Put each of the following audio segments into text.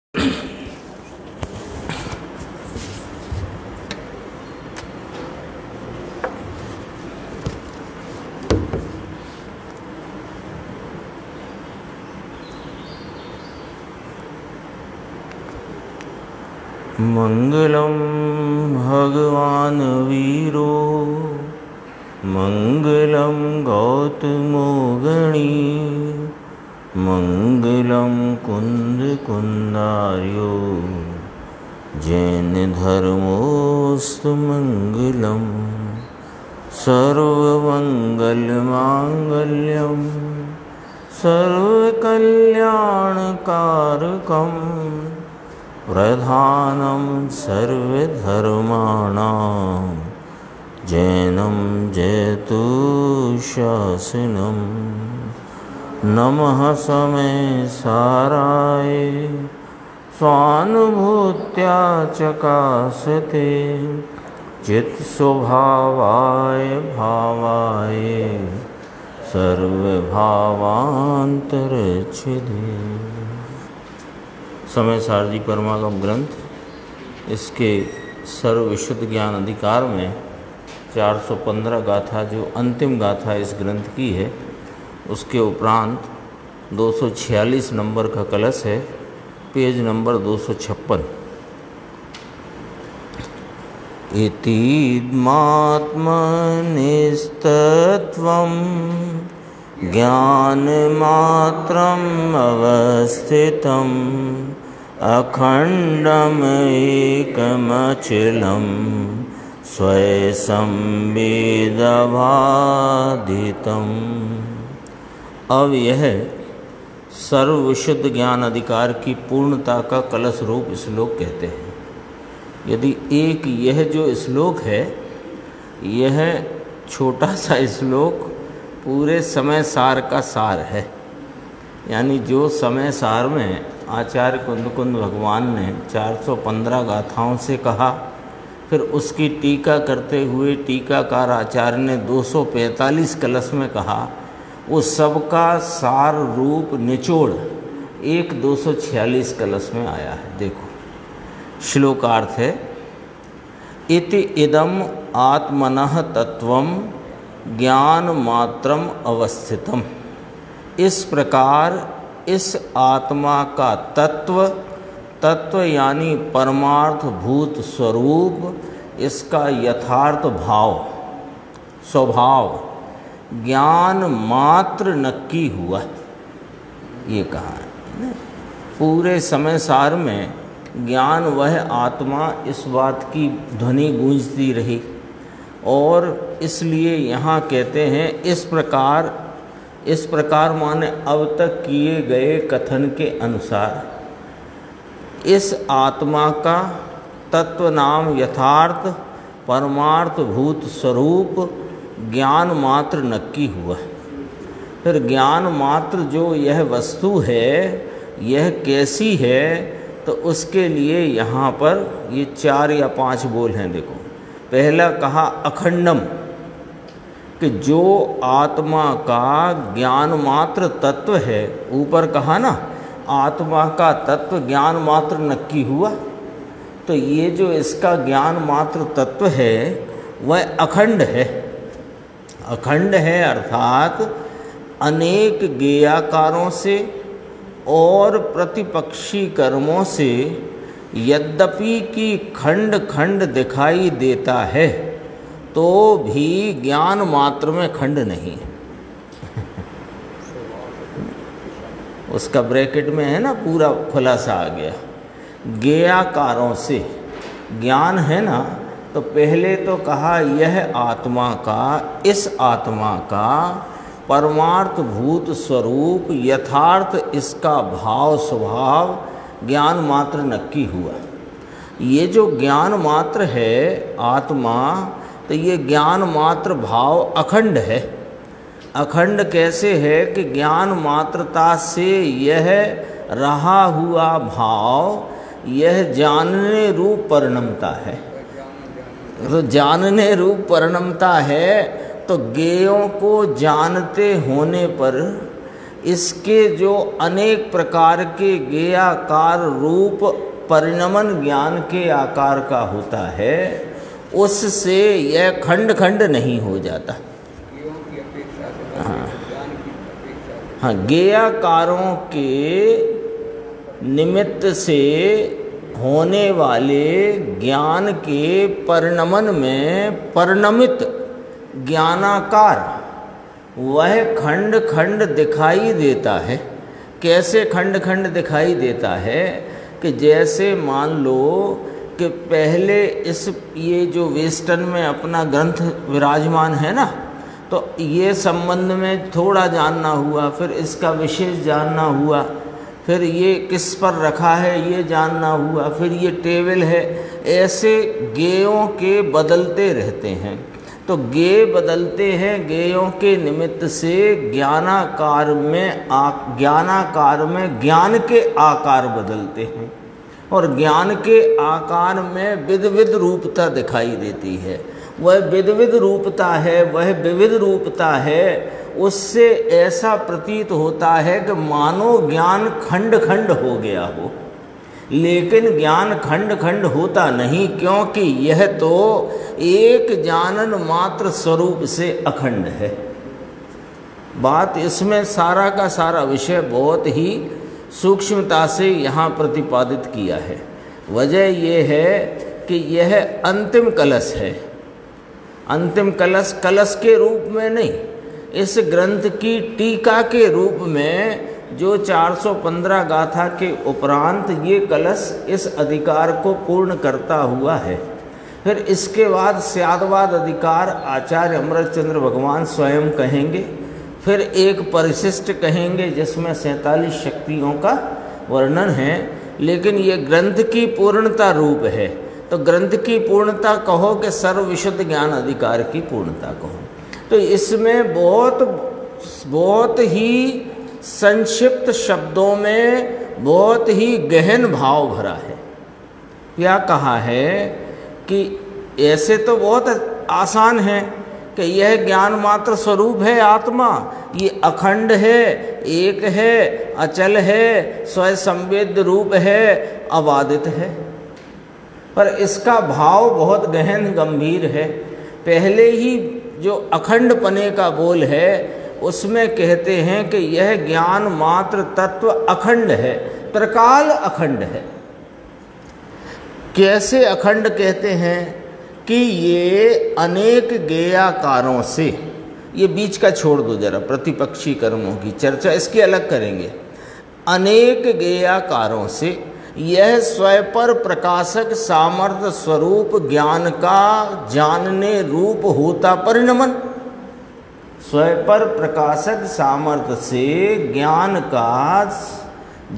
मंगलम भगवान वीरो मंगलम गौतमो गणी मंगलम कुंद कुंदार्यो जैन धर्मोस्तु मंगलम सर्वमंगल मांगल्यम सर्वकल्याणकारकम प्रधानं सर्वधर्माणां जैनं जयतु शासनं नमः समय साराय स्वानुभूत्या चकासते चित्स्वभावाय भावाय सर्वभावान्तरच्छिदे। समय सार जी परमागम ग्रंथ, इसके सर्वविशुद्ध ज्ञान अधिकार में 415 गाथा जो अंतिम गाथा इस ग्रंथ की है, उसके उपरांत 246 नंबर का कलश है, पेज नंबर 256। इतीत्मात्मनिस्तत्वं ज्ञानमात्रम् अवस्थितम् अखंडम एकमचलं स्वयंवेदभादितम्। अब यह सर्वविशुद्ध ज्ञान अधिकार की पूर्णता का कलश रूप श्लोक कहते हैं। यदि एक यह जो श्लोक है, यह छोटा सा श्लोक पूरे समय सार का सार है। यानी जो समय सार में आचार्य कुंद भगवान ने 415 गाथाओं से कहा, फिर उसकी टीका करते हुए टीकाकार आचार्य ने 245 कलश में कहा, वो सबका सार रूप निचोड़ एक 246 कलश में आया है। देखो श्लोकार्थ है, इति इदम आत्मनः तत्वम ज्ञान मात्रम अवस्थितम। इस प्रकार इस आत्मा का तत्व यानी परमार्थ भूत स्वरूप, इसका यथार्थ भाव स्वभाव ज्ञान मात्र नक्की हुआ, ये कहा है। पूरे समय सार में ज्ञान वह आत्मा, इस बात की ध्वनि गूंजती रही, और इसलिए यहाँ कहते हैं इस प्रकार माने अब तक किए गए कथन के अनुसार इस आत्मा का तत्व नाम यथार्थ परमार्थ भूत स्वरूप ज्ञान मात्र नक्की हुआ। फिर ज्ञान मात्र जो यह वस्तु है, यह कैसी है, तो उसके लिए यहाँ पर ये 4 या 5 बोल हैं। देखो, पहला कहा अखंडम, कि जो आत्मा का ज्ञान मात्र तत्व है, ऊपर कहा ना आत्मा का तत्व ज्ञान मात्र नक्की हुआ, तो ये जो इसका ज्ञान मात्र तत्व है वह अखंड है। अखंड है अर्थात अनेक गेयाकारों से और प्रतिपक्षी कर्मों से यद्यपि कि खंड खंड दिखाई देता है, तो भी ज्ञान मात्र में खंड नहीं है। उसका ब्रैकेट में है ना, पूरा खुलासा आ गया। गेयाकारों से ज्ञान है ना, तो पहले तो कहा यह आत्मा का, इस आत्मा का परमार्थ भूत स्वरूप यथार्थ इसका भाव स्वभाव ज्ञान मात्र नक्की हुआ। ये जो ज्ञान मात्र है आत्मा, तो ये ज्ञान मात्र भाव अखंड है। अखंड कैसे है कि ज्ञान मात्रता से यह रहा हुआ भाव यह जानने रूप परिणमता है। तो जानने रूप परिणमता है, तो ज्ञेयों को जानते होने पर इसके जो अनेक प्रकार के गेयाकार रूप परिणमन ज्ञान के आकार का होता है, उससे यह खंड खंड नहीं हो जाता। हाँ, गेयाकारों के निमित्त से होने वाले ज्ञान के परिणमन में परिणमित ज्ञानाकार वह खंड खंड दिखाई देता है। कैसे खंड खंड दिखाई देता है कि जैसे मान लो कि पहले ये जो वेस्टर्न में अपना ग्रंथ विराजमान है ना, तो ये संबंध में थोड़ा जानना हुआ, फिर इसका विशेष जानना हुआ, फिर ये किस पर रखा है ये जानना हुआ, फिर ये टेबल है। ऐसे गेयों के बदलते रहते हैं। तो गे बदलते हैं, गेयों के निमित्त से ज्ञानाकार में ज्ञान के आकार बदलते हैं, और ज्ञान के आकार में विध विध रूपता दिखाई देती है। वह विध विध रूपता है, वह विविध रूपता है, उससे ऐसा प्रतीत होता है कि मानो ज्ञान खंड खंड हो गया हो, लेकिन ज्ञान खंड खंड होता नहीं, क्योंकि यह तो एक जानन मात्र स्वरूप से अखंड है। बात इसमें सारा का सारा विषय बहुत ही सूक्ष्मता से यहाँ प्रतिपादित किया है। वजह यह है कि यह अंतिम कलश है। अंतिम कलश कलश के रूप में नहीं, इस ग्रंथ की टीका के रूप में जो 415 गाथा के उपरांत ये कलश इस अधिकार को पूर्ण करता हुआ है। फिर इसके बाद स्यादवाद अधिकार आचार्य अमृतचंद्र भगवान स्वयं कहेंगे, फिर एक परिशिष्ट कहेंगे जिसमें 47 शक्तियों का वर्णन है। लेकिन ये ग्रंथ की पूर्णता रूप है, तो ग्रंथ की पूर्णता कहो कि सर्वविशुद्ध ज्ञान अधिकार की पूर्णता कहो। तो इसमें बहुत ही संक्षिप्त शब्दों में बहुत ही गहन भाव भरा है। क्या कहा है कि ऐसे तो बहुत आसान है कि यह ज्ञान मात्र स्वरूप है आत्मा, ये अखंड है, एक है, अचल है, स्वयं संवेद्य रूप है, अबाधित है। पर इसका भाव बहुत गहन गंभीर है। पहले ही जो अखंड पने का बोल है उसमें कहते हैं कि यह ज्ञान मात्र तत्व अखंड है, त्रिकाल अखंड है। कैसे अखंड कहते हैं कि ये अनेक गेयाकारों से, ये बीच का छोड़ दो जरा, प्रतिपक्षी कर्मों की चर्चा इसकी अलग करेंगे। अनेक गेयाकारों से यह स्वपर प्रकाशक सामर्थ्य स्वरूप ज्ञान का जानने रूप होता परिणमन। स्वपर प्रकाशक सामर्थ्य से ज्ञान का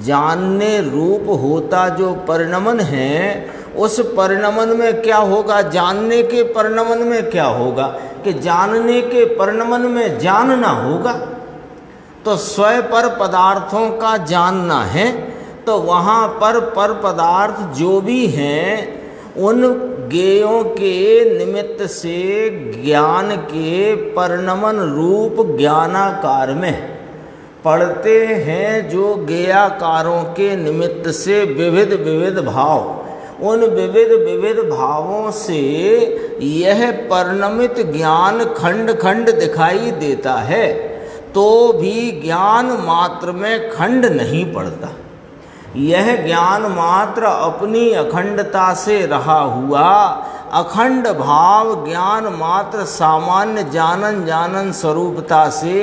जानने रूप होता जो परिणमन है, उस परिणमन में क्या होगा, जानने के परिणमन में क्या होगा कि जानने के परिणमन में जानना होगा। तो स्वयं पर पदार्थों का जानना है, तो वहाँ पर पदार्थ जो भी हैं उन गेयों के निमित्त से ज्ञान के परिणमन रूप ज्ञानाकार में पढ़ते हैं। जो गेयाकारों के निमित्त से विविध विविध भाव, उन विविध विविध भावों से यह परिणमित ज्ञान खंड खंड दिखाई देता है, तो भी ज्ञान मात्र में खंड नहीं पड़ता। यह ज्ञान मात्र अपनी अखंडता से रहा हुआ अखंड भाव ज्ञान मात्र सामान्य जानन स्वरूपता से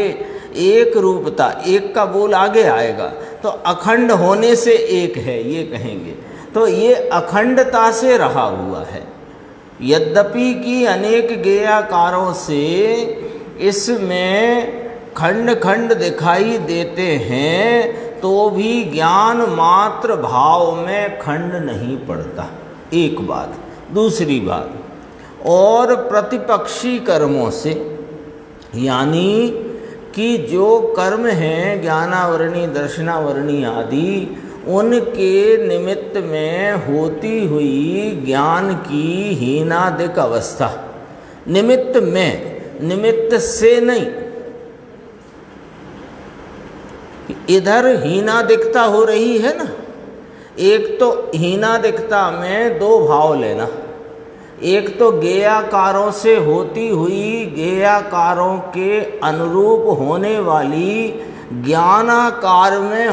एक रूपता, एक का बोल आगे आएगा तो अखंड होने से एक है ये कहेंगे, तो ये अखंडता से रहा हुआ है। यद्यपि कि अनेक गेयाकारों से इसमें खंड खंड दिखाई देते हैं, तो भी ज्ञान मात्र भाव में खंड नहीं पड़ता। एक बात। दूसरी बात, और प्रतिपक्षी कर्मों से, यानी कि जो कर्म हैं ज्ञानावरणी दर्शनावरणी आदि, उनके निमित्त में होती हुई ज्ञान की हीनादिक अवस्था, निमित्त में, निमित्त से नहीं, इधर हीनादिकता हो रही है ना। एक तो हीनादिकता में दो भाव लेना, एक तो गेयाकारों से होती हुई गेयाकारों के अनुरूप होने वाली ज्ञानाकार में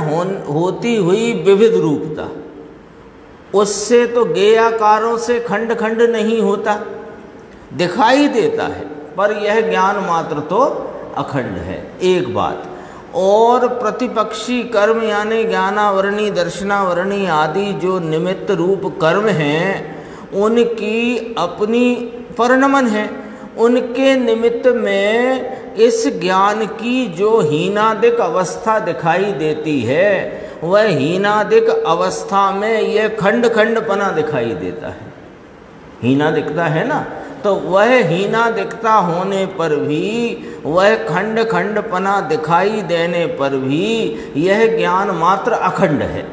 होती हुई विविध रूपता, उससे तो गेयाकारों से खंड खंड नहीं होता, दिखाई देता है, पर यह ज्ञान मात्र तो अखंड है। एक बात। और प्रतिपक्षी कर्म यानी ज्ञानावरणी दर्शनावरणी आदि जो निमित्त रूप कर्म हैं, उनकी अपनी परिणमन है। उनके निमित्त में इस ज्ञान की जो हीनादिक अवस्था दिखाई देती है, वह हीनादिक अवस्था में यह खंड खंडपना दिखाई देता है। हीनादिकता है ना, तो वह हीनादिकता होने पर भी, वह खंड खंडपना दिखाई देने पर भी यह ज्ञान मात्र अखंड है।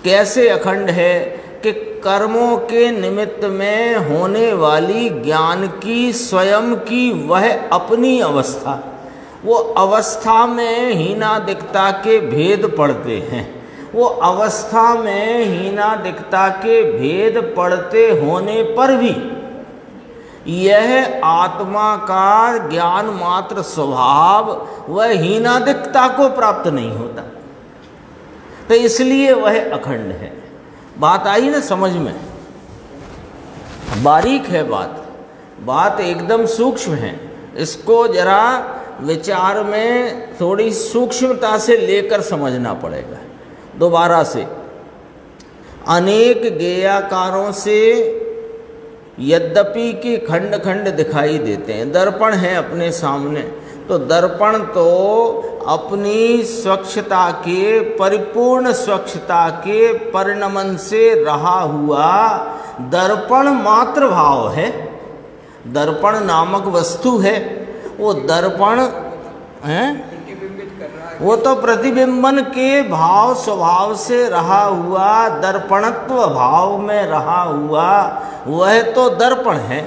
कैसे अखंड है कि कर्मों के निमित्त में होने वाली ज्ञान की स्वयं की वह अपनी अवस्था, वो अवस्था में हीनादिकता के भेद पड़ते हैं। वो अवस्था में हीनादिकता के भेद पड़ते होने पर भी यह आत्मा का ज्ञान मात्र स्वभाव वह हीनादिकता को प्राप्त नहीं होता, तो इसलिए वह अखंड है। बात आई ना समझ में? बारीक है बात एकदम सूक्ष्म है। इसको जरा विचार में थोड़ी सूक्ष्मता से लेकर समझना पड़ेगा। दोबारा से, अनेक गेयाकारों से यद्यपि कि खंड खंड दिखाई देते हैं। दर्पण है अपने सामने, तो दर्पण तो अपनी स्वच्छता के, परिपूर्ण स्वच्छता के परिणमन से रहा हुआ दर्पण मात्र भाव है। दर्पण नामक वस्तु है, वो दर्पण है, वो तो प्रतिबिंबन के भाव स्वभाव से रहा हुआ, दर्पणत्व भाव में रहा हुआ वह तो दर्पण है।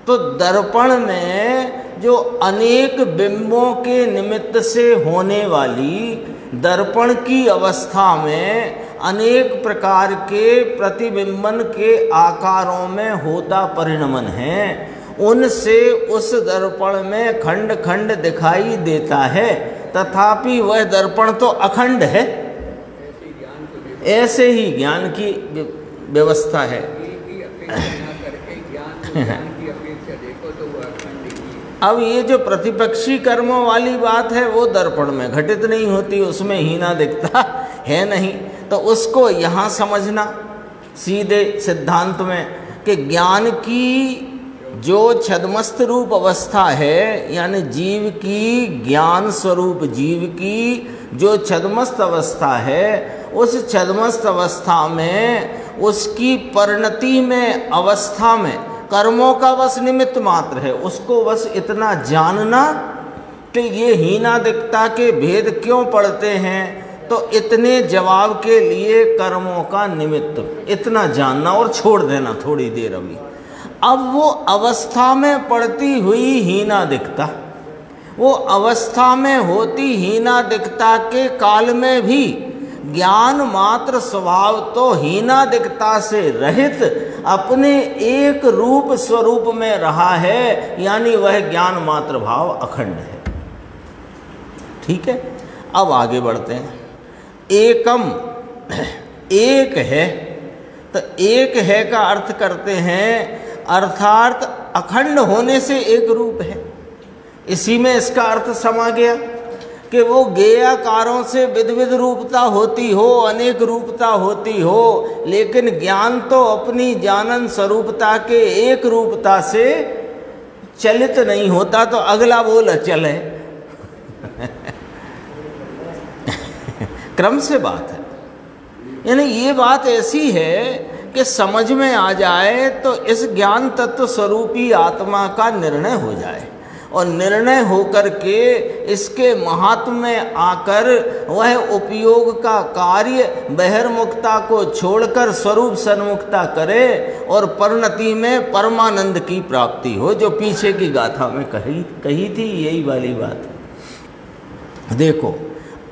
तो दर्पण में जो अनेक बिंबों के निमित्त से होने वाली दर्पण की अवस्था में अनेक प्रकार के प्रतिबिंबन के आकारों में होता परिणमन है, उनसे उस दर्पण में खंड खंड दिखाई देता है, तथापि वह दर्पण तो अखंड है। ऐसे ही ज्ञान की व्यवस्था है। अब ये जो प्रतिपक्षी कर्मों वाली बात है वो दर्पण में घटित नहीं होती, उसमें हीनादिकता है नहीं, तो उसको यहाँ समझना सीधे सिद्धांत में कि ज्ञान की जो छद्मस्त रूप अवस्था है, यानी जीव की ज्ञान स्वरूप जीव की जो छद्मस्त अवस्था है, उस छद्मस्त अवस्था में उसकी परिणति में अवस्था में कर्मों का बस निमित्त मात्र है। उसको बस इतना जानना कि ये हीनादिकता के भेद क्यों पड़ते हैं, तो इतने जवाब के लिए कर्मों का निमित्त इतना जानना और छोड़ देना थोड़ी देर। अभी अब वो अवस्था में पड़ती हुई हीनादिकता, वो अवस्था में होती हीनादिकता के काल में भी ज्ञान मात्र स्वभाव तो हीनादिकता से रहित अपने एक रूप स्वरूप में रहा है, यानी वह ज्ञान मात्र भाव अखंड है। ठीक है, अब आगे बढ़ते हैं। एकम, एक है, तो एक है का अर्थ करते हैं अर्थात अखंड होने से एक रूप है। इसी में इसका अर्थ समा गया कि वो गेयाकारों से विविध रूपता होती हो, अनेक रूपता होती हो, लेकिन ज्ञान तो अपनी जानन स्वरूपता के एक रूपता से चलित नहीं होता। तो अगला बोल अचल है। क्रम से बात है, यानी ये बात ऐसी है कि समझ में आ जाए तो इस ज्ञान तत्व स्वरूपी आत्मा का निर्णय हो जाए, और निर्णय होकर के इसके महात्म में आकर वह उपयोग का कार्य बहिर्मुखता को छोड़कर स्वरूप सन्मुखता करे और परिणति में परमानंद की प्राप्ति हो, जो पीछे की गाथा में कही थी, यही वाली बात है। देखो,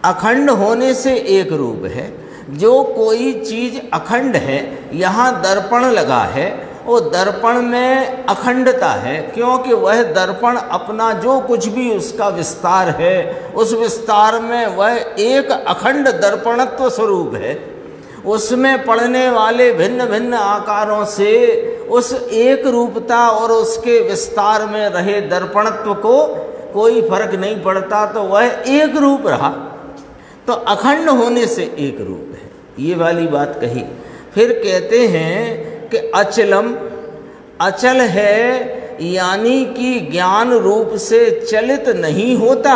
अखंड होने से एक रूप है। जो कोई चीज़ अखंड है, यहाँ दर्पण लगा है, वो दर्पण में अखंडता है, क्योंकि वह दर्पण अपना जो कुछ भी उसका विस्तार है, उस विस्तार में वह एक अखंड दर्पणत्व स्वरूप है। उसमें पड़ने वाले भिन्न भिन्न आकारों से उस एक रूपता और उसके विस्तार में रहे दर्पणत्व को कोई फर्क नहीं पड़ता, तो वह एक रूप रहा। तो अखंड होने से एक रूप है, ये वाली बात कही। फिर कहते हैं कि अचलम, अचल है यानी कि ज्ञान रूप से चलित नहीं होता,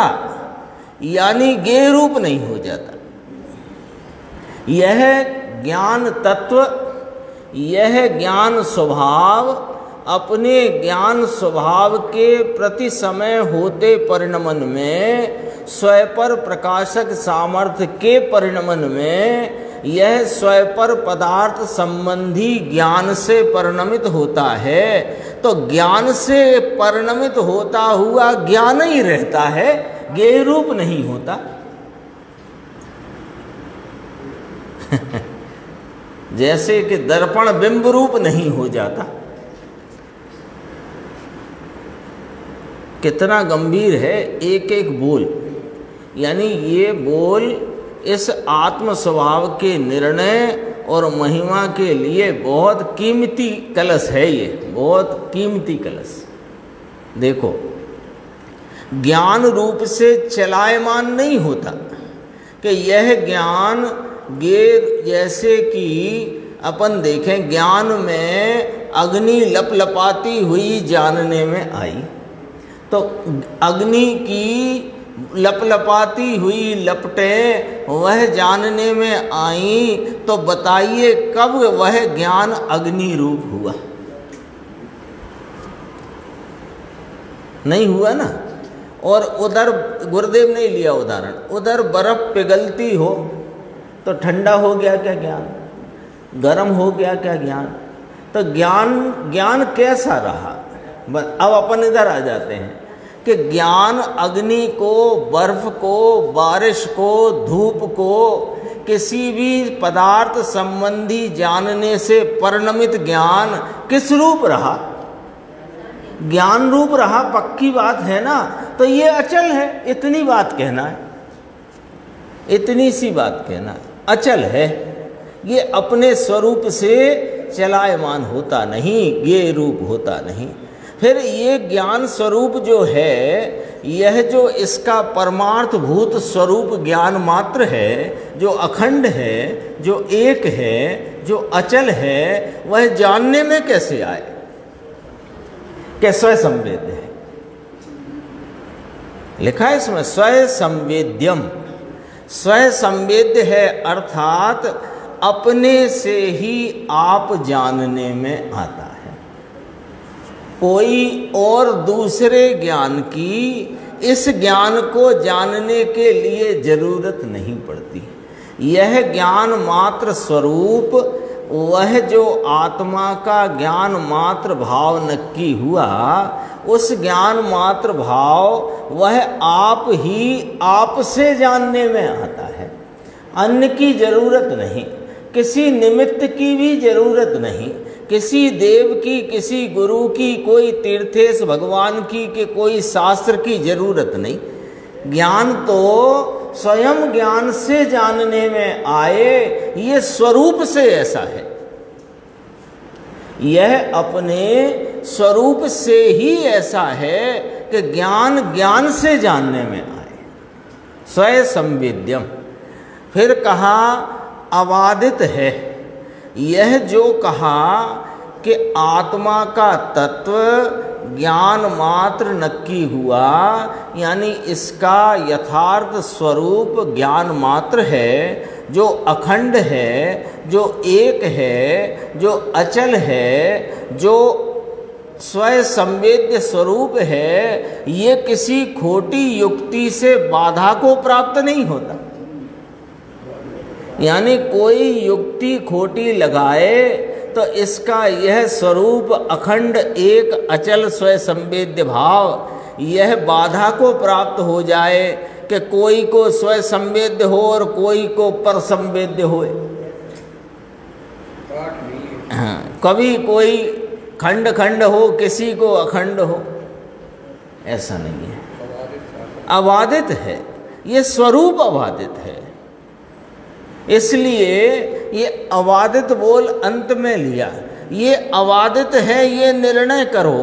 यानी ज्ञेय रूप नहीं हो जाता। यह ज्ञान तत्व, यह ज्ञान स्वभाव अपने ज्ञान स्वभाव के प्रति समय होते परिणमन में, स्वपर प्रकाशक सामर्थ्य के परिणमन में, यह स्वपर पदार्थ संबंधी ज्ञान से परिणमित होता है। तो ज्ञान से परिणमित होता हुआ ज्ञान ही रहता है, ज्ञेय रूप नहीं होता। जैसे कि दर्पण बिंब रूप नहीं हो जाता। कितना गंभीर है एक एक बोल, यानी ये बोल इस आत्म स्वभाव के निर्णय और महिमा के लिए बहुत कीमती कलश है। ये बहुत कीमती कलश। देखो, ज्ञान रूप से चलायमान नहीं होता कि यह ज्ञान जैसे कि अपन देखें, ज्ञान में अग्नि लपलपाती हुई जानने में आई, तो अग्नि की लपलपाती हुई लपटें वह जानने में आई, तो बताइए कब वह ज्ञान अग्नि रूप हुआ? नहीं हुआ ना। और उधर गुरुदेव ने लिया उदाहरण, उधर बर्फ पिघलती हो तो ठंडा हो गया क्या ज्ञान? गर्म हो गया क्या ज्ञान? तो ज्ञान कैसा रहा? अब अपन इधर आ जाते हैं कि ज्ञान अग्नि को, बर्फ को, बारिश को, धूप को, किसी भी पदार्थ संबंधी जानने से परिणमित ज्ञान किस रूप रहा? ज्ञान रूप रहा, पक्की बात है ना। तो ये अचल है, इतनी बात कहना है, इतनी सी बात कहना है, अचल है। ये अपने स्वरूप से चलायमान होता नहीं, ये रूप होता नहीं। फिर ये ज्ञान स्वरूप जो है, यह जो इसका परमार्थ भूत स्वरूप ज्ञान मात्र है, जो अखंड है, जो एक है, जो अचल है, वह जानने में कैसे आए? कि स्वयं संवेद्य है। लिखा है इसमें स्वयं संवेद्यम, स्वयं संवेद्य है, अर्थात अपने से ही आप जानने में आता है। कोई और दूसरे ज्ञान की इस ज्ञान को जानने के लिए जरूरत नहीं पड़ती। यह ज्ञान मात्र स्वरूप, वह जो आत्मा का ज्ञान मात्र भाव नक्की हुआ, उस ज्ञान मात्र भाव वह आप ही आप से जानने में आता है। अन्य की जरूरत नहीं, किसी निमित्त की भी जरूरत नहीं, किसी देव की, किसी गुरु की, कोई तीर्थेश भगवान की, कि कोई शास्त्र की जरूरत नहीं। ज्ञान तो स्वयं ज्ञान से जानने में आए, ये स्वरूप से ऐसा है। यह अपने स्वरूप से ही ऐसा है कि ज्ञान ज्ञान से जानने में आए, स्वयं संवेद्यम। फिर कहा अबाधित है। यह जो कहा कि आत्मा का तत्व ज्ञान मात्र नक्की हुआ, यानी इसका यथार्थ स्वरूप ज्ञान मात्र है, जो अखंड है, जो एक है, जो अचल है, जो स्वयं संवेद्य स्वरूप है। ये किसी खोटी युक्ति से बाधा को प्राप्त नहीं होता। यानी कोई युक्ति खोटी लगाए तो इसका यह स्वरूप अखंड एक अचल स्वयं संवेद्य भाव, यह बाधा को प्राप्त हो जाए, कि कोई को स्व संवेद्य हो और कोई को पर संवेद्य हो। हाँ, कभी कोई खंड खंड हो, किसी को अखंड हो, ऐसा नहीं है। अबाधित है, ये स्वरूप अबाधित है। इसलिए ये अबाधित बोल अंत में लिया। ये अबाधित है, ये निर्णय करो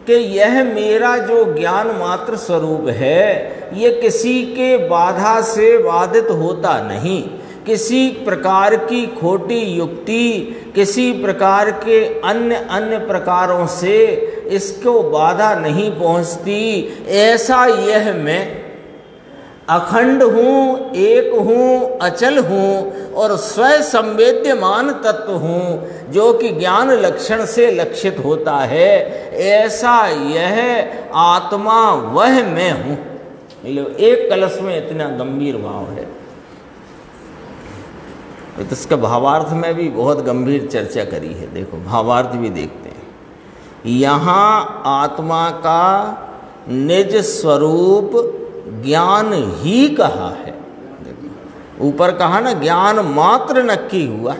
कि यह मेरा जो ज्ञान मात्र स्वरूप है ये किसी के बाधा से बाधित होता नहीं। किसी प्रकार की खोटी युक्ति, किसी प्रकार के अन्य प्रकारों से इसको बाधा नहीं पहुंचती। ऐसा यह मैं अखंड हूँ, एक हूँ, अचल हूँ और स्वयं संवेद्यमान तत्व हूँ जो कि ज्ञान लक्षण से लक्षित होता है। ऐसा यह आत्मा वह मैं हूँ। एक कलश में इतना गंभीर भाव है, तो इसका भावार्थ में भी बहुत गंभीर चर्चा करी है। देखो भावार्थ भी देखते हैं। यहाँ आत्मा का निज स्वरूप ज्ञान ही कहा है। ऊपर कहा ना ज्ञान मात्र नक्की हुआ,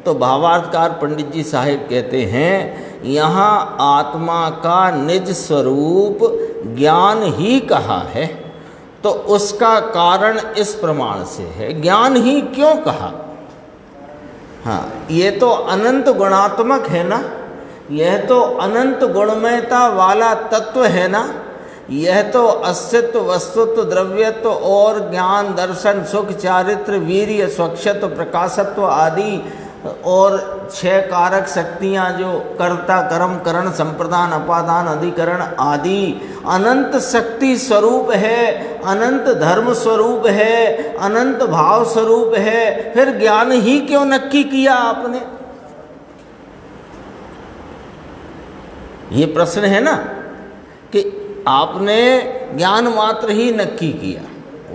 तो भावार्थकार पंडित जी साहिब कहते हैं यहाँ आत्मा का निज स्वरूप ज्ञान ही कहा है। तो उसका कारण इस प्रमाण से है। ज्ञान ही क्यों कहा? हाँ, ये तो अनंत गुणात्मक है ना, यह तो अनंत गुणमयता वाला तत्व है ना। यह तो अस्तित्व, वस्तुत्व, द्रव्यत्व और ज्ञान, दर्शन, सुख, चारित्र, वीर्य, स्वच्छत्व, प्रकाशत्व आदि और 6 कारक शक्तियाँ जो कर्ता, कर्म, करण, संप्रदान, अपादान, अधिकरण आदि अनंत शक्ति स्वरूप है, अनंत धर्म स्वरूप है, अनंत भाव स्वरूप है। फिर ज्ञान ही क्यों नक्की किया आपने? ये प्रश्न है ना कि आपने ज्ञान मात्र ही नक्की किया।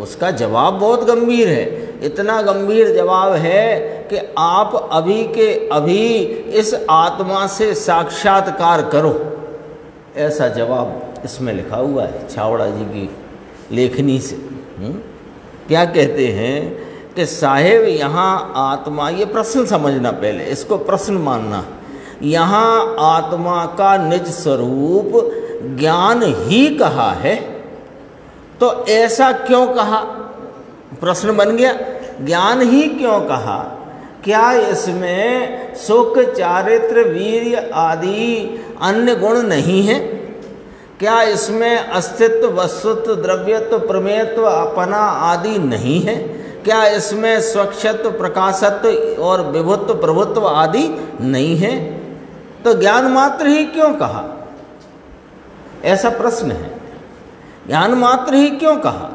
उसका जवाब बहुत गंभीर है। इतना गंभीर जवाब है कि आप अभी के अभी इस आत्मा से साक्षात्कार करो, ऐसा जवाब इसमें लिखा हुआ है छावड़ा जी की लेखनी से। क्या कहते हैं कि साहेब यहाँ आत्मा, ये प्रश्न समझना पहले, इसको प्रश्न मानना। यहाँ आत्मा का निज स्वरूप ज्ञान ही कहा है, तो ऐसा क्यों कहा? प्रश्न बन गया, ज्ञान ही क्यों कहा? क्या इसमें सुख, चारित्र, वीर्य आदि अन्य गुण नहीं है? क्या इसमें अस्तित्व, वस्तुत्व, द्रव्यत्व, प्रमेयत्व, अपना आदि नहीं है? क्या इसमें स्वच्छत्व, प्रकाशत्व और विभुत्व, प्रभुत्व आदि नहीं है? तो ज्ञान मात्र ही क्यों कहा? ऐसा प्रश्न है। ज्ञान मात्र ही क्यों कहा?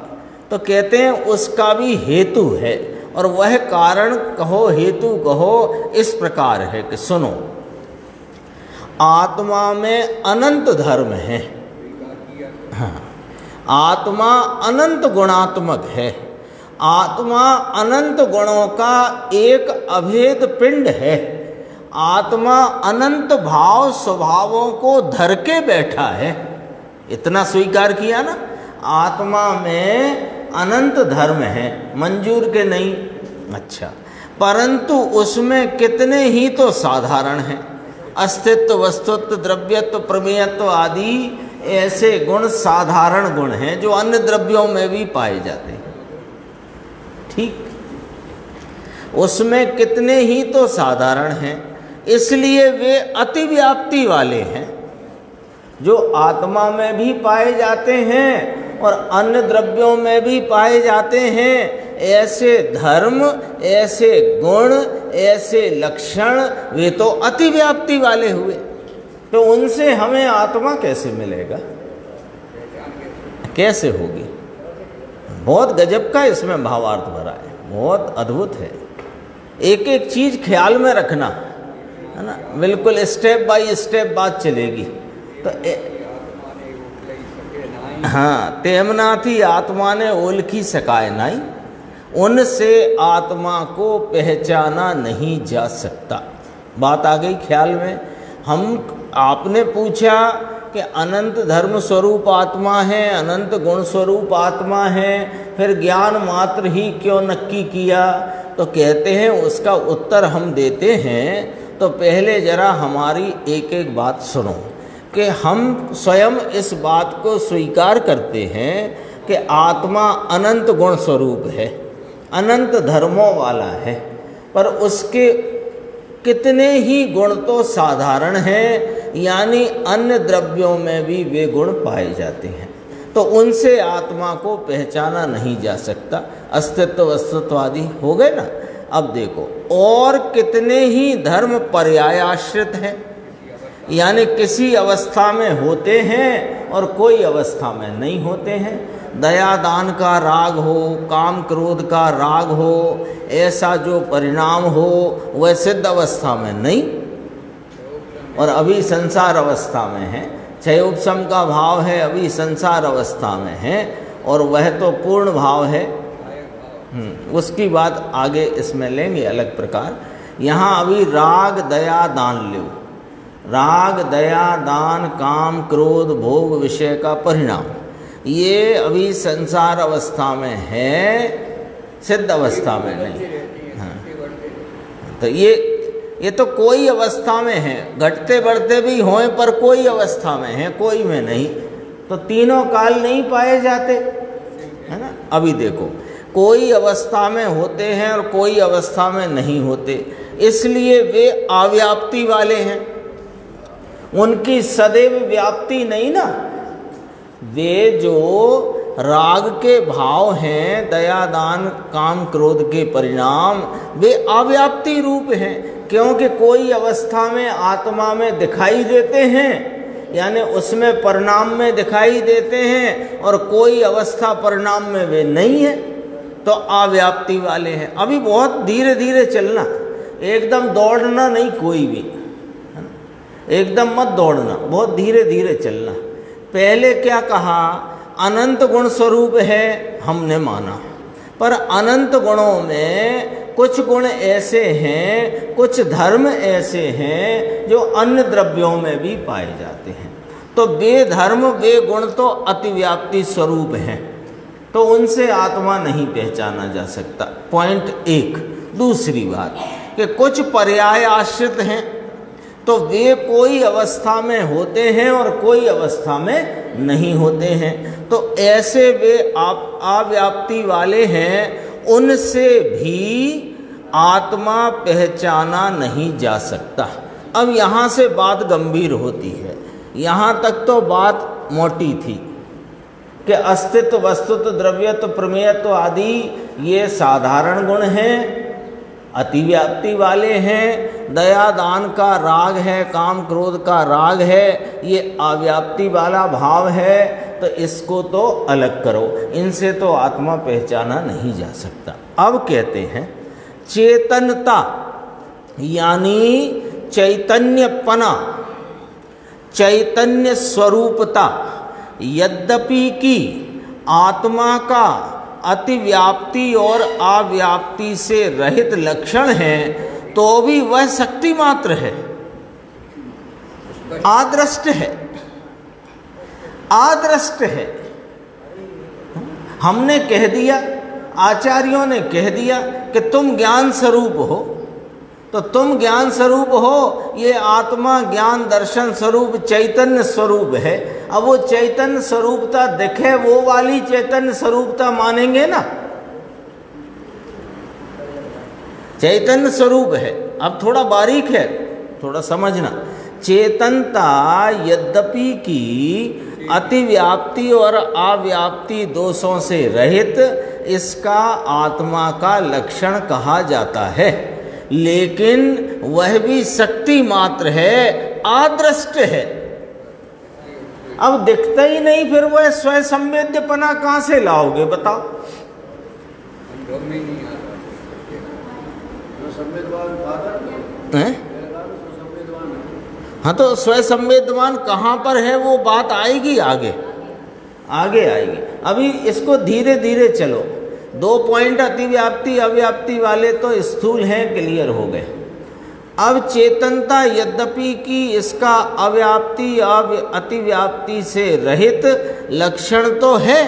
तो कहते हैं उसका भी हेतु है, और वह कारण कहो, हेतु कहो, इस प्रकार है कि सुनो, आत्मा में अनंत धर्म है। हाँ, आत्मा अनंत गुणात्मक है। आत्मा अनंत गुणों का एक अभेद पिंड है। आत्मा अनंत भाव स्वभावों को धर के बैठा है। इतना स्वीकार किया ना, आत्मा में अनंत धर्म है, मंजूर के नहीं? अच्छा, परंतु उसमें कितने ही तो साधारण हैं। अस्तित्व, वस्तुत्व, द्रव्यत्व, प्रमेयत्व आदि ऐसे गुण साधारण गुण हैं जो अन्य द्रव्यों में भी पाए जाते हैं। ठीक, उसमें कितने ही तो साधारण हैं, इसलिए वे अतिव्याप्ति वाले हैं, जो आत्मा में भी पाए जाते हैं और अन्य द्रव्यों में भी पाए जाते हैं। ऐसे धर्म, ऐसे गुण, ऐसे लक्षण, वे तो अतिव्याप्ति वाले हुए। तो उनसे हमें आत्मा कैसे मिलेगा? कैसे होगी? बहुत गजब का इसमें भावार्थ भरा है, बहुत अद्भुत है। एक एक चीज ख्याल में रखना है ना, बिल्कुल स्टेप बाय स्टेप बात चलेगी। तो हाँ, तेमनाथी आत्मा ने ओलखी सकाए नाई, उनसे आत्मा को पहचाना नहीं जा सकता। बात आ गई ख्याल में। हम आपने पूछा कि अनंत धर्म स्वरूप आत्मा है, अनंत गुण स्वरूप आत्मा है, फिर ज्ञान मात्र ही क्यों नक्की किया? तो कहते हैं उसका उत्तर हम देते हैं। तो पहले जरा हमारी एक एक बात सुनो कि हम स्वयं इस बात को स्वीकार करते हैं कि आत्मा अनंत गुण स्वरूप है, अनंत धर्मों वाला है, पर उसके कितने ही गुण तो साधारण हैं, यानी अन्य द्रव्यों में भी वे गुण पाए जाते हैं। तो उनसे आत्मा को पहचाना नहीं जा सकता। अस्तित्व अस्तित्वादि हो गए ना। अब देखो, और कितने ही धर्म पर्यायाश्रित हैं, यानी किसी अवस्था में होते हैं और कोई अवस्था में नहीं होते हैं। दया दान का राग हो, काम क्रोध का राग हो, ऐसा जो परिणाम हो वह सिद्ध अवस्था में नहीं और अभी संसार अवस्था में है। क्षय उपशम का भाव है, अभी संसार अवस्था में है, और वह तो पूर्ण भाव है। उसकी बात आगे इसमें लेंगे अलग प्रकार। यहाँ अभी राग दया दान लो। राग दया दान काम क्रोध भोग विषय का परिणाम, ये अभी संसार अवस्था में है, सिद्ध अवस्था में नहीं। हाँ, तो ये तो कोई अवस्था में है, घटते बढ़ते भी हों पर कोई अवस्था में है, कोई में नहीं। तो तीनों काल नहीं पाए जाते, है ना। अभी देखो, कोई अवस्था में होते हैं और कोई अवस्था में नहीं होते, इसलिए वे अव्याप्ति वाले हैं। उनकी सदैव व्याप्ति नहीं ना। वे जो राग के भाव हैं, दया दान काम क्रोध के परिणाम, वे अव्याप्ति रूप हैं, क्योंकि कोई अवस्था में आत्मा में दिखाई देते हैं, यानी उसमें परिणाम में दिखाई देते हैं, और कोई अवस्था परिणाम में वे नहीं है, तो अव्याप्ति वाले हैं। अभी बहुत धीरे धीरे चलना, एकदम दौड़ना नहीं कोई भी, है ना। एकदम मत दौड़ना, बहुत धीरे धीरे चलना। पहले क्या कहा? अनंत गुण स्वरूप है, हमने माना, पर अनंत गुणों में कुछ गुण ऐसे हैं, कुछ धर्म ऐसे हैं जो अन्य द्रव्यों में भी पाए जाते हैं। तो वे धर्म वे गुण तो अतिव्याप्ति स्वरूप हैं, तो उनसे आत्मा नहीं पहचाना जा सकता। पॉइंट एक। दूसरी बात कि कुछ पर्याय आश्रित हैं, तो वे कोई अवस्था में होते हैं और कोई अवस्था में नहीं होते हैं। तो ऐसे वे अव्याप्ति वाले हैं, उनसे भी आत्मा पहचाना नहीं जा सकता। अब यहाँ से बात गंभीर होती है। यहाँ तक तो बात मोटी थी कि अस्तित्व वस्तुत्व द्रव्यत्व प्रमेयत्व आदि ये साधारण गुण हैं, अतिव्याप्ति वाले हैं। दया दान का राग है, काम क्रोध का राग है, ये अव्याप्ति वाला भाव है, तो इसको तो अलग करो, इनसे तो आत्मा पहचाना नहीं जा सकता। अब कहते हैं चेतनता, यानी चैतन्यपना, चैतन्य स्वरूपता, यद्यपि कि आत्मा का अतिव्याप्ति और अव्याप्ति से रहित लक्षण है, तो भी वह शक्ति मात्र है, आदृष्ट है, आदृष्ट है। हमने कह दिया, आचार्यों ने कह दिया कि तुम ज्ञान स्वरूप हो, तो तुम ज्ञान स्वरूप हो, ये आत्मा ज्ञान दर्शन स्वरूप चैतन्य स्वरूप है। अब वो चैतन्य स्वरूपता दिखे, वो वाली चैतन्य स्वरूपता मानेंगे ना। चैतन्य स्वरूप है। अब थोड़ा बारीक है, थोड़ा समझना। चेतनता यद्यपि की अतिव्याप्ति और अव्याप्ति दोषों से रहित, इसका आत्मा का लक्षण कहा जाता है, लेकिन वह भी शक्ति मात्र है, आदृष्ट है। अब दिखता ही नहीं, फिर वह स्वयं संवेद्यपना कहाँ से लाओगे बताओ? हाँ, तो स्वयं संवेदवान कहाँ पर है वो बात आएगी आगे, आगे आएगी। अभी इसको धीरे धीरे चलो। 2 पॉइंट अतिव्याप्ति अव्याप्ति वाले तो स्थूल हैं, क्लियर हो गए। अब चेतनता यद्यपि कि इसका अव्याप्ति अतिव्याप्ति से रहित लक्षण तो है,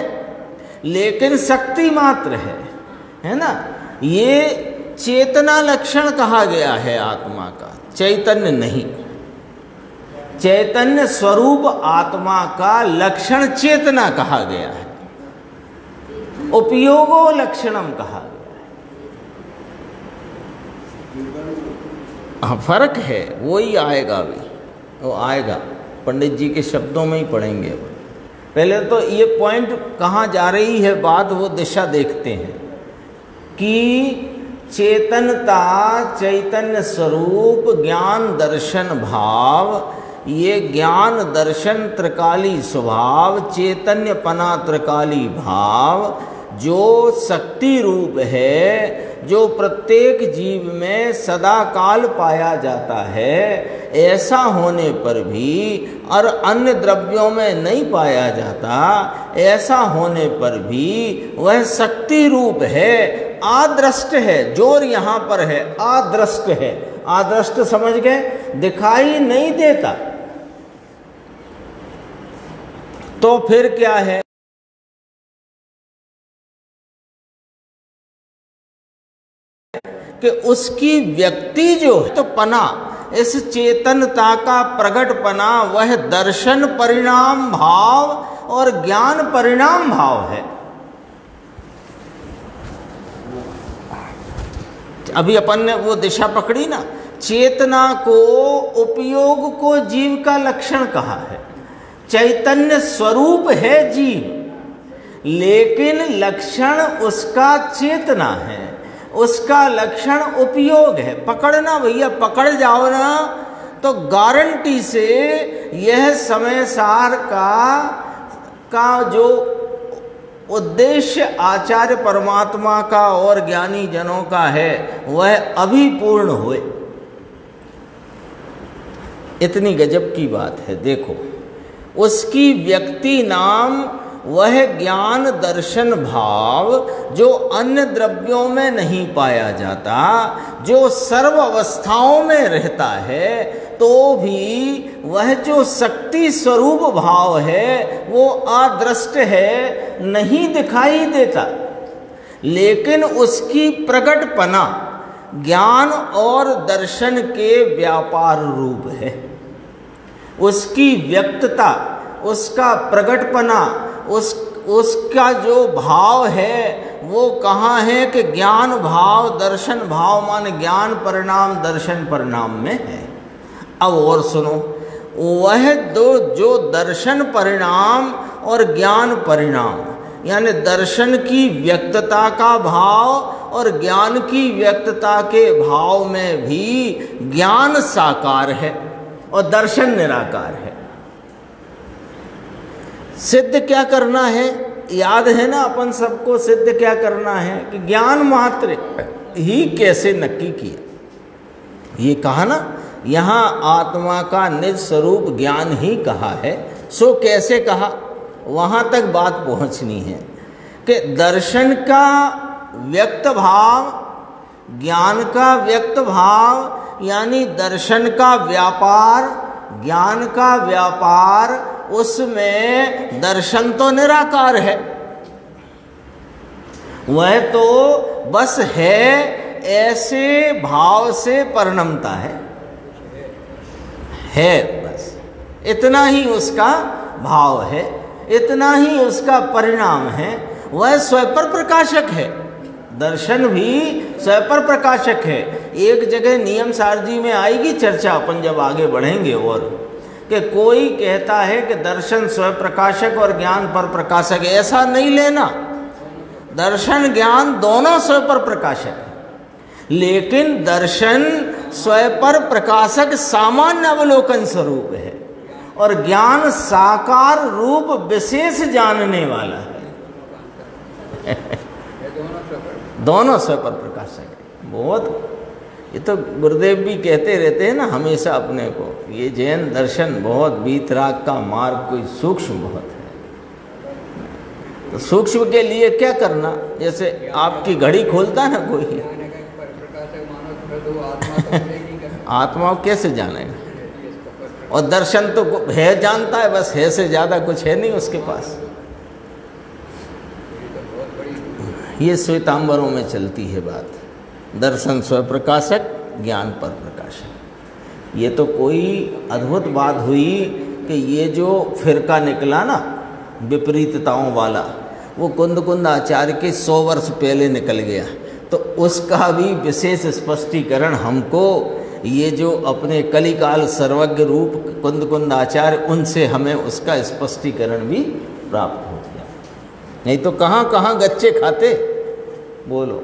लेकिन शक्ति मात्र है ना। ये चेतना लक्षण कहा गया है आत्मा का, चैतन्य नहीं। चैतन्य स्वरूप आत्मा का लक्षण चेतना कहा गया है, उपयोगो लक्षणम कहा गया है। हाँ, फर्क है, वही आएगा अभी, वो आएगा, पंडित जी के शब्दों में ही पढ़ेंगे। पहले तो ये पॉइंट कहाँ जा रही है बात, वो दिशा देखते हैं कि चेतनता, चैतन्य स्वरूप, ज्ञान दर्शन भाव, ये ज्ञान दर्शन त्रिकाली स्वभाव, चैतन्यपना त्रिकाली भाव जो शक्ति रूप है, जो प्रत्येक जीव में सदा काल पाया जाता है, ऐसा होने पर भी और अन्य द्रव्यों में नहीं पाया जाता, ऐसा होने पर भी वह शक्ति रूप है, आदृष्ट है। जोर यहाँ पर है, आदृष्ट है। आदृष्ट समझ गए, दिखाई नहीं देता। तो फिर क्या है कि उसकी व्यक्ति जो है तो पना, इस चेतनता का प्रगटपना वह दर्शन परिणाम भाव और ज्ञान परिणाम भाव है। अभी अपन ने वो दिशा पकड़ी ना, चेतना को, उपयोग को जीव का लक्षण कहा है। चैतन्य स्वरूप है जीव, लेकिन लक्षण उसका चेतना है, उसका लक्षण उपयोग है। पकड़ना भैया, पकड़ जाओ ना तो गारंटी से यह समय सार का जो उद्देश्य आचार्य परमात्मा का और ज्ञानी जनों का है वह अभी पूर्ण हुए। इतनी गजब की बात है। देखो, उसकी व्यक्ति नाम वह ज्ञान दर्शन भाव जो अन्य द्रव्यों में नहीं पाया जाता, जो सर्व अवस्थाओं में रहता है, तो भी वह जो शक्ति स्वरूप भाव है वो अदृष्ट है, नहीं दिखाई देता, लेकिन उसकी प्रगटपना ज्ञान और दर्शन के व्यापार रूप है। उसकी व्यक्तता, उसका प्रगटपना, उसका जो भाव है वो कहाँ है कि ज्ञान भाव, दर्शन भाव माने ज्ञान परिणाम, दर्शन परिणाम में है। अब और सुनो, वह जो दर्शन परिणाम और ज्ञान परिणाम, यानी दर्शन की व्यक्तता का भाव और ज्ञान की व्यक्तता के भाव में भी ज्ञान साकार है और दर्शन निराकार है। सिद्ध क्या करना है, याद है ना अपन सबको, सिद्ध क्या करना है कि ज्ञान मात्र ही कैसे नक्की किया। ये कहा ना, यहाँ आत्मा का निज स्वरूप ज्ञान ही कहा है, सो कैसे कहा, वहाँ तक बात पहुँचनी है कि दर्शन का व्यक्त भाव, ज्ञान का व्यक्त भाव, यानी दर्शन का व्यापार, ज्ञान का व्यापार, उसमें दर्शन तो निराकार है, वह तो बस है, ऐसे भाव से परिणमता है बस, इतना ही उसका भाव है, इतना ही उसका परिणाम है। वह स्वयं प्रकाशक है, दर्शन भी स्वयं प्रकाशक है। एक जगह नियम सारजी में आएगी चर्चा, अपन जब आगे बढ़ेंगे, और कि कोई कहता है कि दर्शन स्वयं प्रकाशक और ज्ञान पर प्रकाशक है, ऐसा नहीं लेना। दर्शन ज्ञान दोनों स्वयं प्रकाशक है, लेकिन दर्शन स्वयं प्रकाशक सामान्य अवलोकन स्वरूप है और ज्ञान साकार रूप विशेष जानने वाला है। दोनों स्वयं प्रकाशक है। बहुत, ये तो गुरुदेव भी कहते रहते हैं ना हमेशा अपने को, ये जैन दर्शन बहुत वीतराग का मार्ग, कोई सूक्ष्म बहुत है। तो सूक्ष्म के लिए क्या करना, जैसे आपकी घड़ी खोलता है ना कोई आत्मा को कैसे जानेगा? और दर्शन तो है जानता है, बस है से ज़्यादा कुछ है नहीं उसके पास। ये श्वेतांबरों में चलती है बात, दर्शन स्वप्रकाशक, ज्ञान पर प्रकाशक। ये तो कोई अद्भुत बात हुई कि ये जो फिरका निकला ना विपरीतताओं वाला, वो कुंद आचार्य के 100 वर्ष पहले निकल गया। तो उसका भी विशेष स्पष्टीकरण हमको ये जो अपने कलिकाल सर्वज्ञ रूप कुंद आचार्य, उनसे हमें उसका स्पष्टीकरण भी प्राप्त हो गया। नहीं तो कहाँ कहाँ गच्चे खाते। बोलो,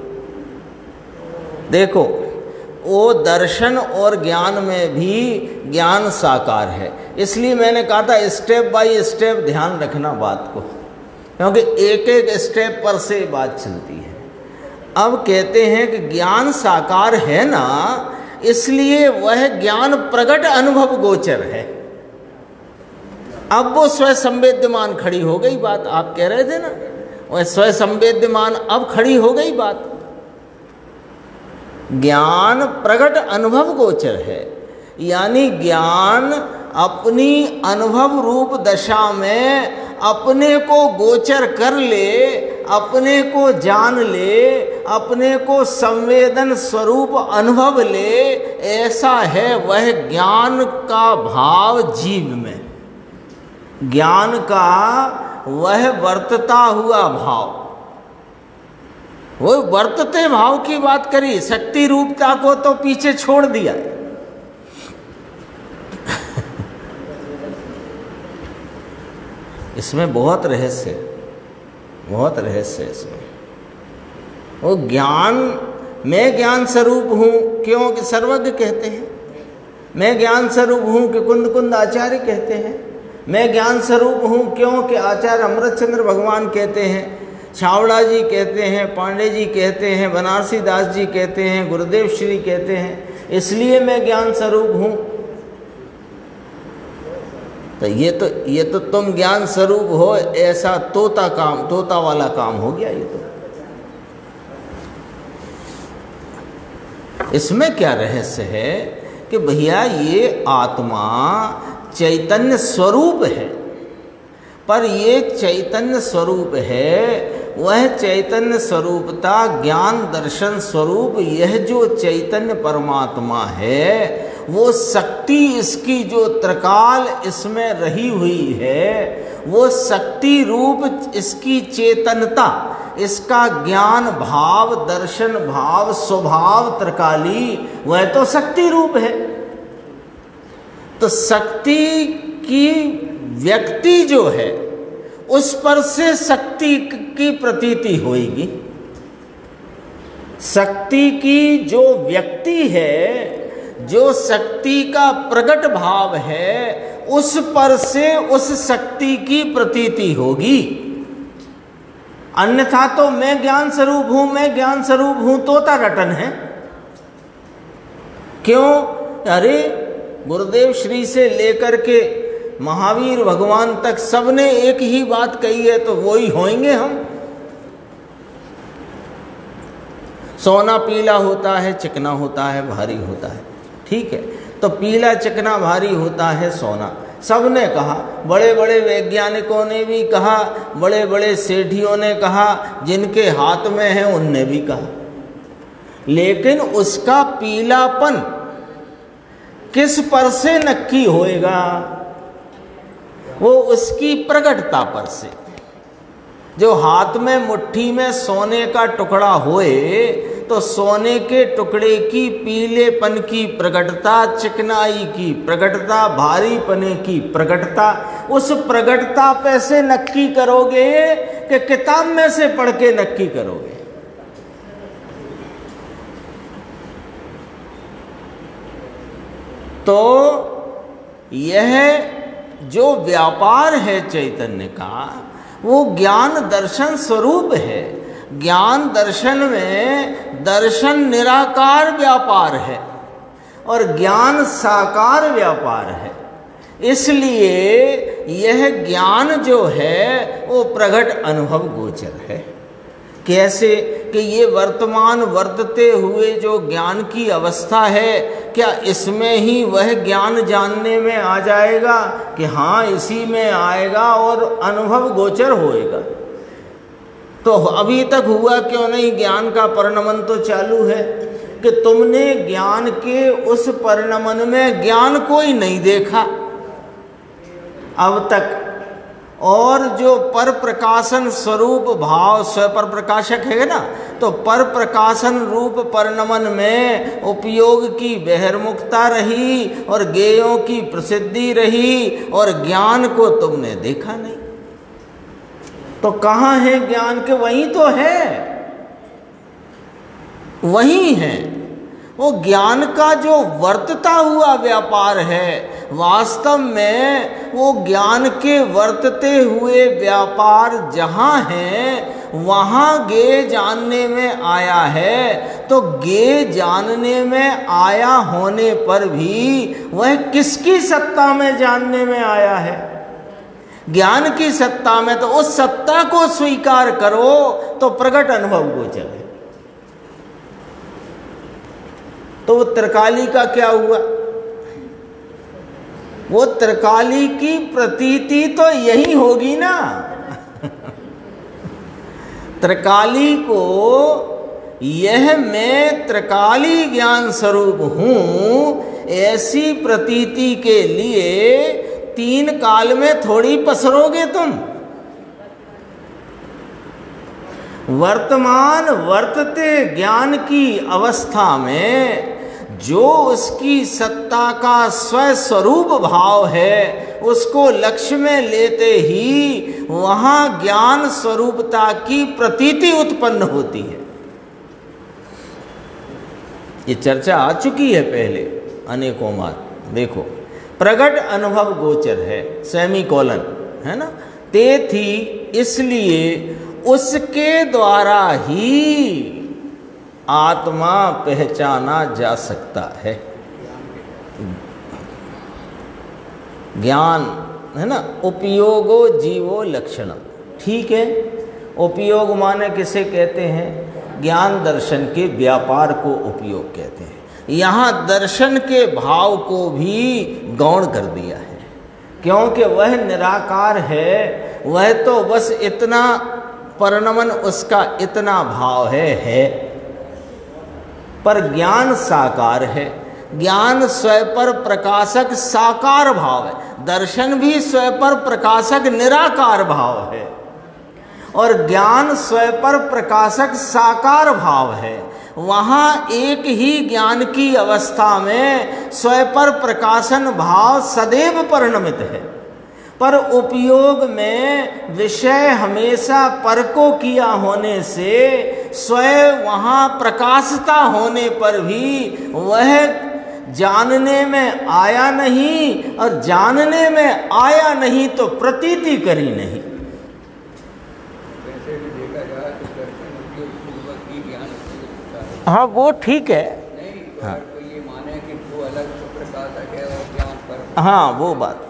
देखो वो दर्शन और ज्ञान में भी ज्ञान साकार है। इसलिए मैंने कहा था स्टेप बाय स्टेप ध्यान रखना बात को, क्योंकि एक एक स्टेप पर से बात चलती है। अब कहते हैं कि ज्ञान साकार है ना, इसलिए वह ज्ञान प्रगट अनुभव गोचर है। अब वो स्वयं संवेद्यमान खड़ी हो गई बात। आप कह रहे थे ना वह स्वयं संवेद्यमान, अब खड़ी हो गई बात। ज्ञान प्रगट अनुभव गोचर है, यानी ज्ञान अपनी अनुभव रूप दशा में अपने को गोचर कर ले, अपने को जान ले, अपने को संवेदन स्वरूप अनुभव ले। ऐसा है वह ज्ञान का भाव जीव में, ज्ञान का वह वर्तता हुआ भाव। वो वर्तते भाव की बात करी, शक्ति रूपता को तो पीछे छोड़ दिया। इसमें बहुत रहस्य, बहुत रहस्य इसमें। वो ज्ञान, मैं ज्ञान स्वरूप हूँ क्योंकि सर्वज्ञ कहते हैं, मैं ज्ञान स्वरूप हूँ कि कुंद आचार्य कहते हैं, मैं ज्ञान स्वरूप हूँ क्योंकि आचार्य अमृतचंद्र भगवान कहते हैं, छावड़ा जी कहते हैं, पांडे जी कहते हैं, बनारसी दास जी कहते हैं, गुरुदेव श्री कहते हैं, इसलिए मैं ज्ञान स्वरूप हूँ। तो ये तो तुम ज्ञान स्वरूप हो, ऐसा तोता वाला काम हो गया ये तो। इसमें क्या रहस्य है कि भैया ये आत्मा चैतन्य स्वरूप है, पर ये चैतन्य स्वरूप है, वह चैतन्य स्वरूपता ज्ञान दर्शन स्वरूप, यह जो चैतन्य परमात्मा है वो शक्ति इसकी जो त्रिकाल इसमें रही हुई है, वो शक्ति रूप इसकी चेतनता, इसका ज्ञान भाव, दर्शन भाव, स्वभाव त्रिकाली, वह तो शक्ति रूप है। तो शक्ति की व्यक्ति जो है उस पर से शक्ति की प्रतीति होगी। शक्ति की जो व्यक्ति है, जो शक्ति का प्रगट भाव है, उस पर से उस शक्ति की प्रतीति होगी। अन्यथा तो मैं ज्ञान स्वरूप हूं, मैं ज्ञान स्वरूप हूं, तोता रटन है। क्यों? अरे गुरुदेव श्री से लेकर के महावीर भगवान तक सबने एक ही बात कही है, तो वही होंगे हम। सोना पीला होता है, चिकना होता है, भारी होता है, ठीक है। तो पीला चिकना भारी होता है सोना, सबने कहा, बड़े बड़े वैज्ञानिकों ने भी कहा, बड़े बड़े सेठियों ने कहा, जिनके हाथ में है उनने भी कहा। लेकिन उसका पीलापन किस पर से नक्की होएगा? वो उसकी प्रगटता पर से। जो हाथ में मुट्ठी में सोने का टुकड़ा होए, तो सोने के टुकड़े की पीलेपन की प्रगटता, चिकनाई की प्रगटता, भारीपने की प्रगटता, उस प्रगटता पे से नक्की करोगे कि किताब में से पढ़ के नक्की करोगे? तो यह जो व्यापार है चैतन्य का, वो ज्ञान दर्शन स्वरूप है। ज्ञान दर्शन में दर्शन निराकार व्यापार है और ज्ञान साकार व्यापार है। इसलिए यह ज्ञान जो है वो प्रगट अनुभव गोचर है। कैसे कि ये वर्तमान वर्तते हुए जो ज्ञान की अवस्था है, क्या इसमें ही वह ज्ञान जानने में आ जाएगा कि हाँ इसी में आएगा और अनुभव गोचर होएगा? तो अभी तक हुआ क्यों नहीं? ज्ञान का परिणमन तो चालू है कि तुमने ज्ञान के उस परिणमन में ज्ञान को ही नहीं देखा अब तक। और जो पर प्रकाशन स्वरूप भाव स्वपर प्रकाशक है ना, तो पर प्रकाशन रूप परिणमन में उपयोग की बहिर्मुखता रही और ज्ञेयों की प्रसिद्धि रही और ज्ञान को तुमने देखा नहीं। तो कहाँ है ज्ञान के? वहीं तो है, वहीं है। वो ज्ञान का जो वर्तता हुआ व्यापार है, वास्तव में वो ज्ञान के वर्तते हुए व्यापार जहाँ है वहाँ ज्ञेय जानने में आया है। तो ज्ञेय जानने में आया होने पर भी वह किसकी सत्ता में जानने में आया है? ज्ञान की सत्ता में। तो उस सत्ता को स्वीकार करो तो प्रकट अनुभव गोचर है। तो वो त्रिकाली का क्या हुआ? वो त्रिकाली की प्रतीति तो यही होगी ना। त्रिकाली को यह मैं त्रिकाली ज्ञान स्वरूप हूं, ऐसी प्रतीति के लिए तीन काल में थोड़ी पसरोगे तुम। वर्तमान वर्तते ज्ञान की अवस्था में जो उसकी सत्ता का स्वस्वरूप भाव है, उसको लक्ष्य में लेते ही वहाँ ज्ञान स्वरूपता की प्रतीति उत्पन्न होती है। ये चर्चा आ चुकी है पहले अनेकों बार। देखो, प्रगट अनुभव गोचर है, सेमीकोलन है ना, ते थी, इसलिए उसके द्वारा ही आत्मा पहचाना जा सकता है। ज्ञान है ना, उपयोगो जीवो लक्षणम। ठीक है, उपयोग माने किसे कहते हैं? ज्ञान दर्शन के व्यापार को उपयोग कहते हैं। यहाँ दर्शन के भाव को भी गौण कर दिया है, क्योंकि वह निराकार है। वह तो बस इतना परिणमन, उसका इतना भाव है, पर ज्ञान साकार है। ज्ञान स्वपर प्रकाशक साकार भाव है, दर्शन भी स्वपर प्रकाशक निराकार भाव है, और ज्ञान स्वपर प्रकाशक साकार भाव है। वहाँ एक ही ज्ञान की अवस्था में स्वपर प्रकाशन भाव सदैव परिणमित है, पर उपयोग में विषय हमेशा पर को किया होने से स्वयं वहाँ प्रकाशता होने पर भी वह जानने में आया नहीं, और जानने में आया नहीं तो प्रतीति करी नहीं। वैसे भी देखा जाए तो दर्शन उपयोग पूर्वक ही ज्ञान होता है। हाँ, वो ठीक है। नहीं तो हाँ। कोई ये माने कि वो अलग प्रकाशक है और ज्ञान पर, हाँ वो बात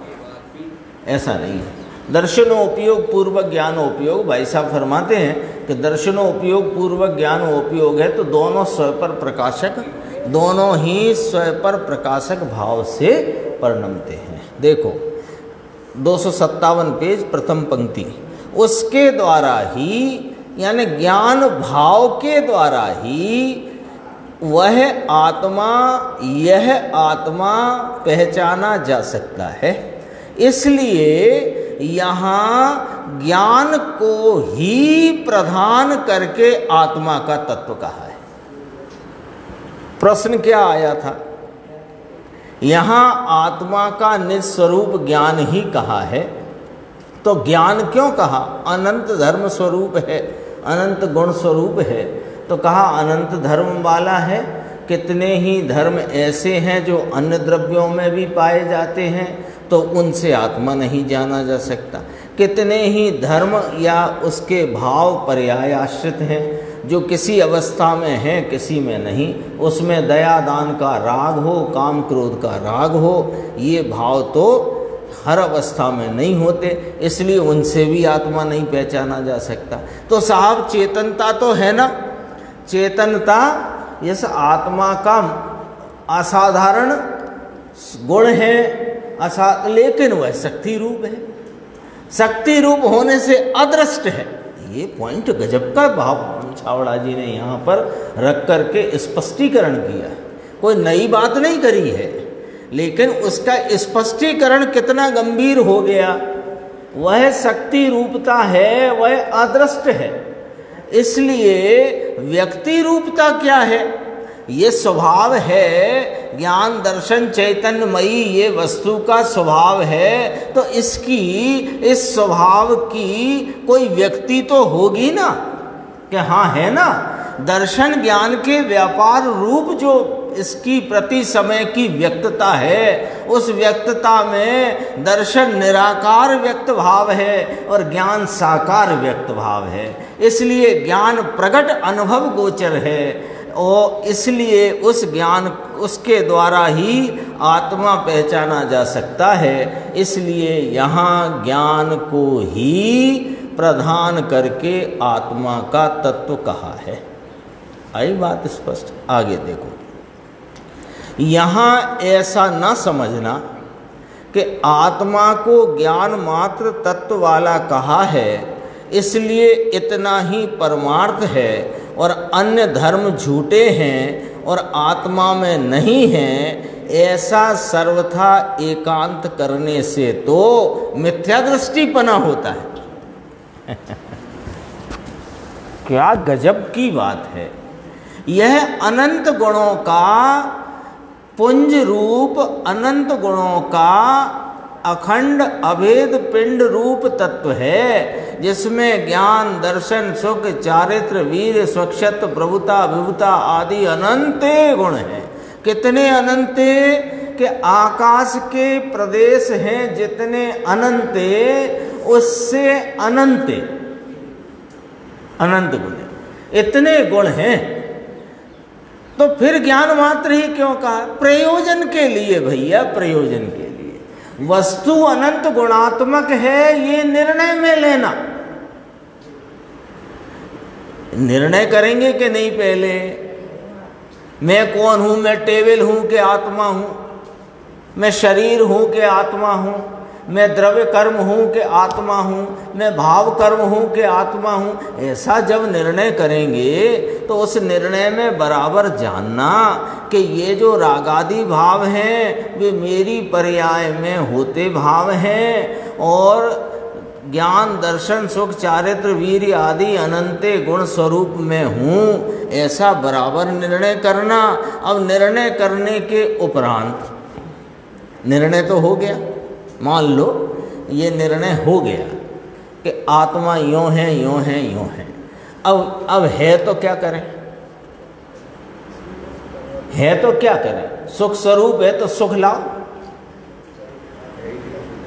ऐसा नहीं है। दर्शनो उपयोग पूर्वक ज्ञान उपयोग, भाई साहब फरमाते हैं कि दर्शनो उपयोग पूर्वक ज्ञान उपयोग है तो दोनों स्वपर प्रकाशक, दोनों ही स्वपर प्रकाशक भाव से परिणमते हैं। देखो 257 पेज प्रथम पंक्ति, उसके द्वारा ही यानी ज्ञान भाव के द्वारा ही वह आत्मा, यह आत्मा पहचाना जा सकता है। इसलिए यहाँ ज्ञान को ही प्रधान करके आत्मा का तत्व कहा है। प्रश्न क्या आया था? यहाँ आत्मा का निज स्वरूप ज्ञान ही कहा है, तो ज्ञान क्यों कहा? अनंत धर्म स्वरूप है, अनंत गुण स्वरूप है, तो कहा अनंत धर्म वाला है। कितने ही धर्म ऐसे हैं जो अन्य द्रव्यों में भी पाए जाते हैं, तो उनसे आत्मा नहीं जाना जा सकता। कितने ही धर्म या उसके भाव पर्यायाश्रित हैं, जो किसी अवस्था में हैं किसी में नहीं। उसमें दया दान का राग हो, काम क्रोध का राग हो, ये भाव तो हर अवस्था में नहीं होते, इसलिए उनसे भी आत्मा नहीं पहचाना जा सकता। तो साहब चेतनता तो है ना, चेतनता इस आत्मा का असाधारण गुण है, लेकिन वह शक्ति रूप है, शक्ति रूप होने से अदृष्ट है। ये पॉइंट गजब का भाव छावड़ा जी ने यहाँ पर रख करके स्पष्टीकरण किया है। कोई नई बात नहीं करी है, लेकिन उसका स्पष्टीकरण कितना गंभीर हो गया। वह शक्ति रूपता है, वह अदृष्ट है। इसलिए व्यक्ति रूपता क्या है? ये स्वभाव है, ज्ञान दर्शन चैतन्यमयी ये वस्तु का स्वभाव है। तो इसकी, इस स्वभाव की कोई व्यक्ति तो होगी ना, कि हाँ है ना। दर्शन ज्ञान के व्यापार रूप जो इसकी प्रति समय की व्यक्तता है, उस व्यक्तता में दर्शन निराकार व्यक्त भाव है और ज्ञान साकार व्यक्त भाव है। इसलिए ज्ञान प्रगट अनुभव गोचर है, और इसलिए उस ज्ञान, उसके द्वारा ही आत्मा पहचाना जा सकता है। इसलिए यहाँ ज्ञान को ही प्रधान करके आत्मा का तत्व कहा है। आई बात स्पष्ट? आगे देखो, यहाँ ऐसा न समझना कि आत्मा को ज्ञान मात्र तत्व वाला कहा है, इसलिए इतना ही परमार्थ है और अन्य धर्म झूठे हैं और आत्मा में नहीं हैं। ऐसा सर्वथा एकांत करने से तो मिथ्या दृष्टिपना होता है। क्या गजब की बात है। यह अनंत गुणों का पुंज रूप, अनंत गुणों का अखंड अभेद पिंड रूप तत्व है, जिसमें ज्ञान दर्शन सुख चारित्र वीर स्वक्षत्व प्रभुता विभुता आदि अनंत गुण हैं। कितने अनंत? कि आकाश के प्रदेश हैं जितने अनंत, उससे अनंत अनंत गुण, इतने गुण हैं। तो फिर ज्ञान मात्र ही क्यों कहा? प्रयोजन के लिए भैया, प्रयोजन के लिए। वस्तु अनंत गुणात्मक है, ये निर्णय में लेना। निर्णय करेंगे कि नहीं पहले? मैं कौन हूं? मैं टेबल हूं कि आत्मा हूं? मैं शरीर हूं कि आत्मा हूं? मैं द्रव्य कर्म हूं कि आत्मा हूं? मैं भाव कर्म हूं कि आत्मा हूं? ऐसा जब निर्णय करेंगे तो उस निर्णय में बराबर जानना कि ये जो रागादि भाव हैं वे मेरी पर्याय में होते भाव हैं, और ज्ञान दर्शन सुख चारित्र वीर्य आदि अनंते गुण स्वरूप में हूँ, ऐसा बराबर निर्णय करना। अब निर्णय करने के उपरांत, निर्णय तो हो गया, मान लो ये निर्णय हो गया कि आत्मा यों है यों है यों है। अब है तो क्या करें? है तो क्या करें? सुख स्वरूप है तो सुख लाओ,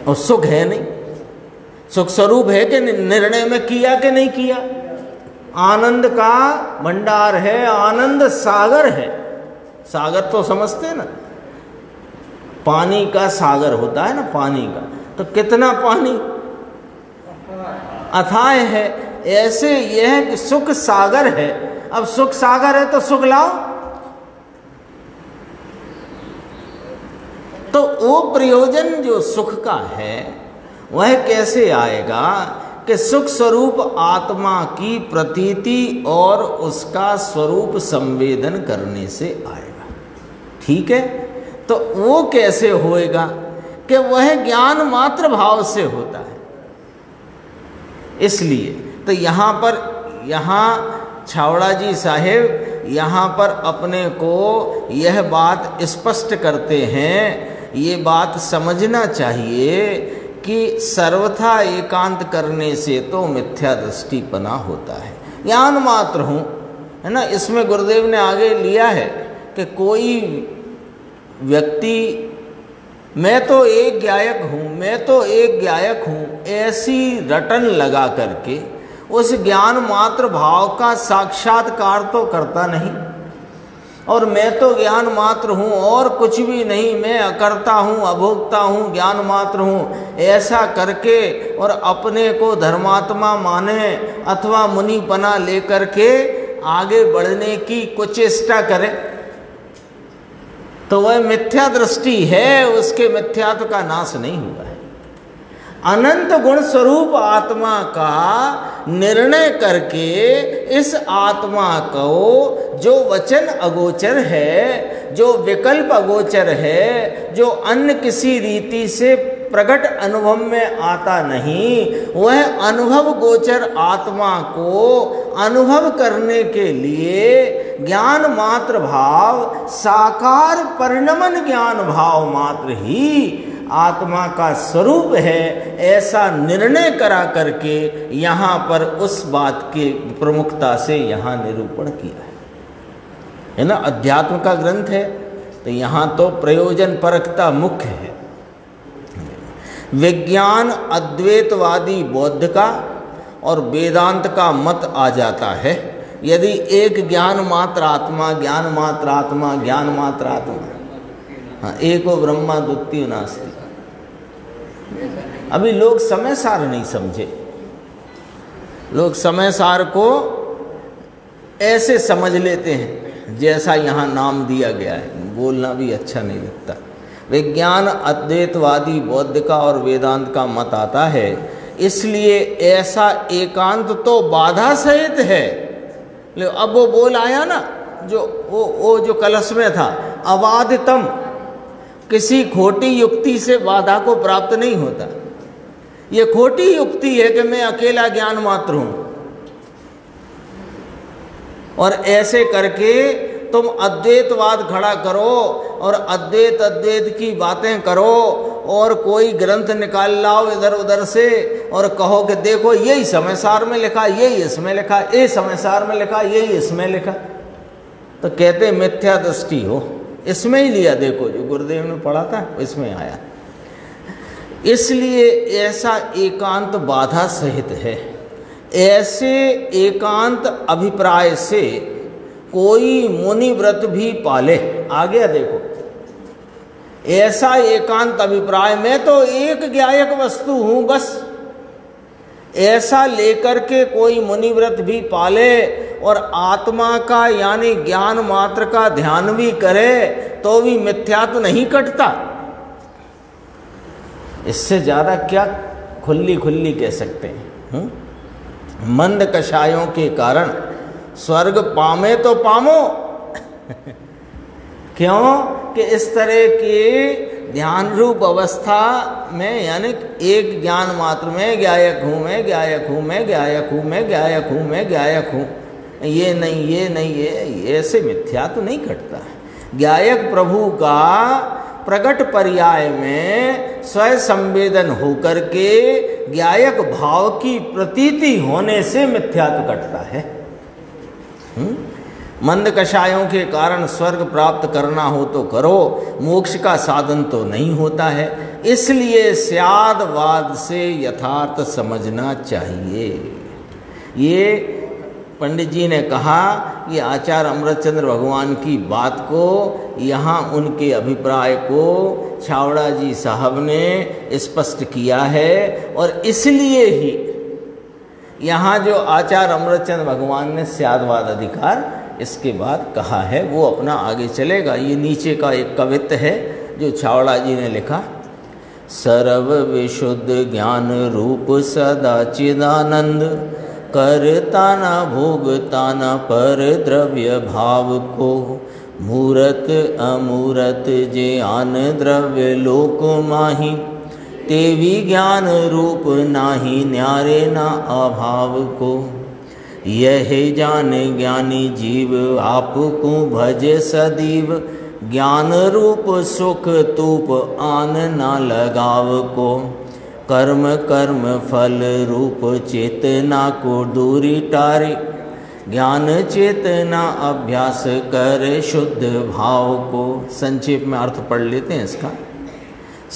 और सुख है नहीं। सुख स्वरूप है कि निर्णय में किया कि नहीं किया? आनंद का भंडार है, आनंद सागर है। सागर तो समझते हैं ना, पानी का सागर होता है ना, पानी का। तो कितना पानी अथाह है, ऐसे यह सुख सागर है। अब सुख सागर है तो सुख लाओ। तो वो प्रयोजन जो सुख का है वह कैसे आएगा? कि सुख स्वरूप आत्मा की प्रतीति और उसका स्वरूप संवेदन करने से आएगा। ठीक है? तो वो कैसे होएगा? कि वह ज्ञान मात्र भाव से होता है। इसलिए तो यहाँ पर, यहाँ छावड़ा जी साहेब यहाँ पर अपने को यह बात स्पष्ट करते हैं। ये बात समझना चाहिए कि सर्वथा एकांत करने से तो मिथ्या दृष्टिपना होता है। ज्ञान मात्र हूँ, है ना। इसमें गुरुदेव ने आगे लिया है कि कोई व्यक्ति मैं तो एक गायक हूँ, मैं तो एक गायक हूँ, ऐसी रटन लगा करके उस ज्ञान मात्र भाव का साक्षात्कार तो करता नहीं। और मैं तो ज्ञान मात्र हूँ और कुछ भी नहीं, मैं अकर्ता हूँ, अभोक्ता हूँ, ज्ञान मात्र हूँ, ऐसा करके और अपने को धर्मात्मा माने अथवा मुनिपना लेकर के आगे बढ़ने की कुचेष्टा करे तो वह मिथ्या दृष्टि है, उसके मिथ्यात्व का नाश नहीं हुआ है। अनंत गुण स्वरूप आत्मा का निर्णय करके इस आत्मा को जो वचन अगोचर है, जो विकल्प अगोचर है, जो अन्य किसी रीति से प्रकट अनुभव में आता नहीं, वह अनुभव गोचर आत्मा को अनुभव करने के लिए ज्ञान मात्र भाव, साकार परिणमन ज्ञान भाव मात्र ही आत्मा का स्वरूप है, ऐसा निर्णय करा करके यहाँ पर उस बात के प्रमुखता से यहाँ निरूपण किया है ना। अध्यात्म का ग्रंथ है तो यहाँ तो प्रयोजन परकता मुख्य है। विज्ञान अद्वैतवादी बौद्ध का और वेदांत का मत आ जाता है यदि एक ज्ञान मात्र आत्मा, ज्ञान मात्र आत्मा, ज्ञान मात्र आत्मा, हाँ, एको ब्रह्मा द्वितीयो नास्ति। अभी लोग समय सार नहीं समझे, लोग समय सार को ऐसे समझ लेते हैं जैसा यहाँ नाम दिया गया है, बोलना भी अच्छा नहीं लगता। विज्ञान अद्वैतवादी बौद्ध का और वेदांत का मत आता है, इसलिए ऐसा एकांत तो बाधा सहित है। ले अब वो बोल आया ना, जो वो जो कलश में था, अबाधितम, किसी खोटी युक्ति से बाधा को प्राप्त नहीं होता। ये खोटी युक्ति है कि मैं अकेला ज्ञान मात्र हूं, और ऐसे करके तुम अद्वैतवाद खड़ा करो और अद्वैत की बातें करो और कोई ग्रंथ निकाल लाओ इधर उधर से और कहो कि देखो यही समय सार में लिखा, यही इसमें लिखा, ये समय सार में लिखा, यही इसमें लिखा, तो कहते मिथ्या दृष्टि हो, इसमें ही लिया, देखो जो गुरुदेव ने पढ़ा था इसमें आया। इसलिए ऐसा एकांत बाधा सहित है। ऐसे एकांत अभिप्राय से कोई मुनि व्रत भी पाले, आ गया देखो, ऐसा एकांत अभिप्राय, मैं तो एक ज्ञायक वस्तु हूं बस, ऐसा लेकर के कोई मुनि व्रत भी पाले और आत्मा का यानी ज्ञान मात्र का ध्यान भी करे तो भी मिथ्यात्व नहीं कटता। इससे ज्यादा क्या खुल्ली खुल्ली कह सकते हैं। मंद कषायों के कारण स्वर्ग पामे तो पामो क्यों कि इस तरह की ध्यान रूप अवस्था में यानी एक ज्ञान मात्र में ज्ञायक हूँ, मैं ज्ञायक हूँ, मैं ज्ञायक हूँ, मैं ज्ञायक हूँ, मैं ज्ञायक हूँ, ये नहीं ये नहीं ये ऐसे मिथ्या तो नहीं घटता। ज्ञायक प्रभु का प्रगट पर्याय में स्वयं संवेदन होकर के ज्ञायक भाव की प्रतीति होने से मिथ्यात्व घटता है। मंद कषायों के कारण स्वर्ग प्राप्त करना हो तो करो, मोक्ष का साधन तो नहीं होता है। इसलिए स्यादवाद से यथार्थ समझना चाहिए। ये पंडित जी ने कहा कि आचार्य अमृतचंद्र भगवान की बात को, यहाँ उनके अभिप्राय को छावड़ा जी साहब ने स्पष्ट किया है और इसलिए ही यहाँ जो आचार्य अमृतचंद्र भगवान ने स्यादवाद अधिकार इसके बाद कहा है वो अपना आगे चलेगा। ये नीचे का एक कवित्त है जो छावड़ा जी ने लिखा। सर्व विशुद्ध ज्ञान रूप सदा चिदानंद, करता न भोगता न पर द्रव्य भाव को, मूरत अमूरत जे आन द्रव्य लोक माही, तेवी ज्ञान रूप नाही न्यारे न अभाव को। यह जान ज्ञानी जीव आपको भज सदीव, ज्ञान रूप सुख तूप आन न लगाव को। कर्म कर्म फल रूप चेतना को दूरी टारे, ज्ञान चेतना अभ्यास कर शुद्ध भाव को। संक्षेप में अर्थ पढ़ लेते हैं इसका।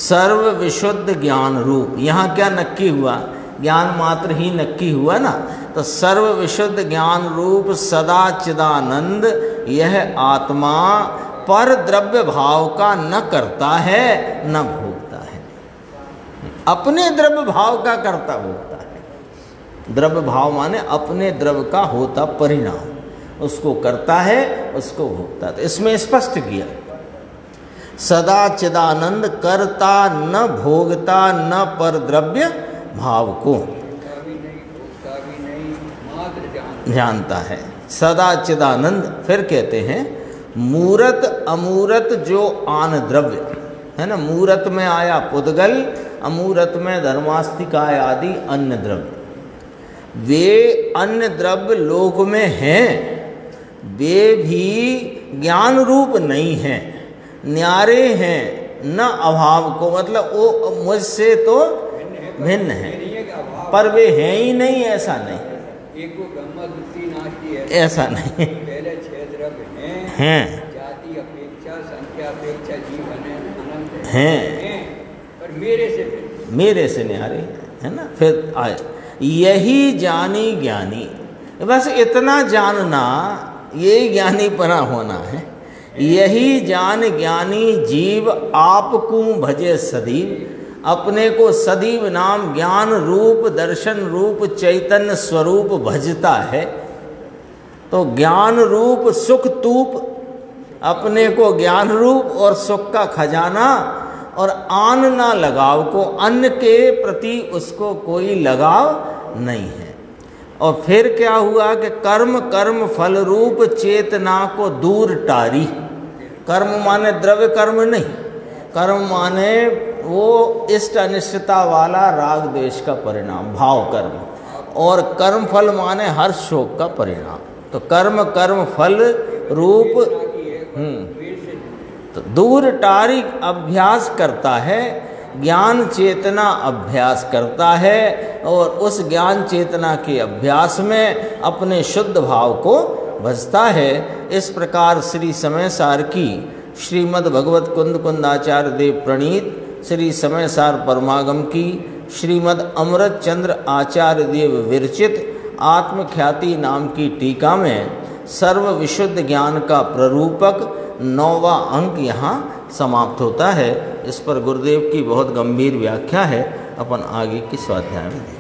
सर्व विशुद्ध ज्ञान रूप, यहाँ क्या नक्की हुआ, ज्ञान मात्र ही नक्की हुआ ना, तो सर्व विशुद्ध ज्ञान रूप सदा चिदानंद यह आत्मा पर द्रव्य भाव का न करता है न भोगता है। अपने द्रव्य भाव का करता भोगता है। द्रव्य भाव माने अपने द्रव्य का होता परिणाम, उसको करता है उसको भोगता है। तो इसमें स्पष्ट किया सदा चिदानंद करता न भोगता न पर द्रव्य भाव को जानता है। सदा चिदानंद। फिर कहते हैं मूरत अमूरत जो आन द्रव्य है ना, मूरत में आया पुद्गल, अमूरत में धर्मास्तिकाय आदि अन्य द्रव्य, वे अन्य द्रव्य लोक में हैं, वे भी ज्ञान रूप नहीं हैं, न्यारे हैं न अभाव को, मतलब वो मुझसे तो भिन्न है पर वे हैं ही नहीं, ऐसा नहीं, ऐसा नहीं, पहले 6 द्रव्य हैं, जाति अपेक्षा संख्या अपेक्षा जीवन हैं पर मेरे से न्यारे है ना। फिर आए यही जानी ज्ञानी, बस इतना जानना ये ज्ञानी पना होना है। यही जान ज्ञानी जीव आपको भजे सदैव, अपने को सदैव नाम ज्ञान रूप दर्शन रूप चैतन्य स्वरूप भजता है। तो ज्ञान रूप सुख तूप, अपने को ज्ञान रूप और सुख का खजाना, और आन ना लगाव को, अन्य के प्रति उसको कोई लगाव नहीं है। और फिर क्या हुआ कि कर्म कर्म फल रूप चेतना को दूर टारी। कर्म माने द्रव्य कर्म नहीं, कर्म माने वो इष्ट अनिष्टता वाला राग द्वेष का परिणाम भाव कर्म, और कर्म फल माने हर्ष शोक का परिणाम। तो कर्म कर्म फल रूप तो दूर टारी अभ्यास करता है, ज्ञान चेतना अभ्यास करता है, और उस ज्ञान चेतना के अभ्यास में अपने शुद्ध भाव को भजता है। इस प्रकार श्री समय सार की श्रीमद् भगवत कुंद कुंदाचार्य देव प्रणीत श्री समय सार परमागम की श्रीमद् अमृत चंद्र आचार्य देव विरचित आत्मख्याति नाम की टीका में सर्व विशुद्ध ज्ञान का प्ररूपक 9वां अंक यहाँ समाप्त होता है। इस पर गुरुदेव की बहुत गंभीर व्याख्या है, अपन आगे की स्वाध्याय में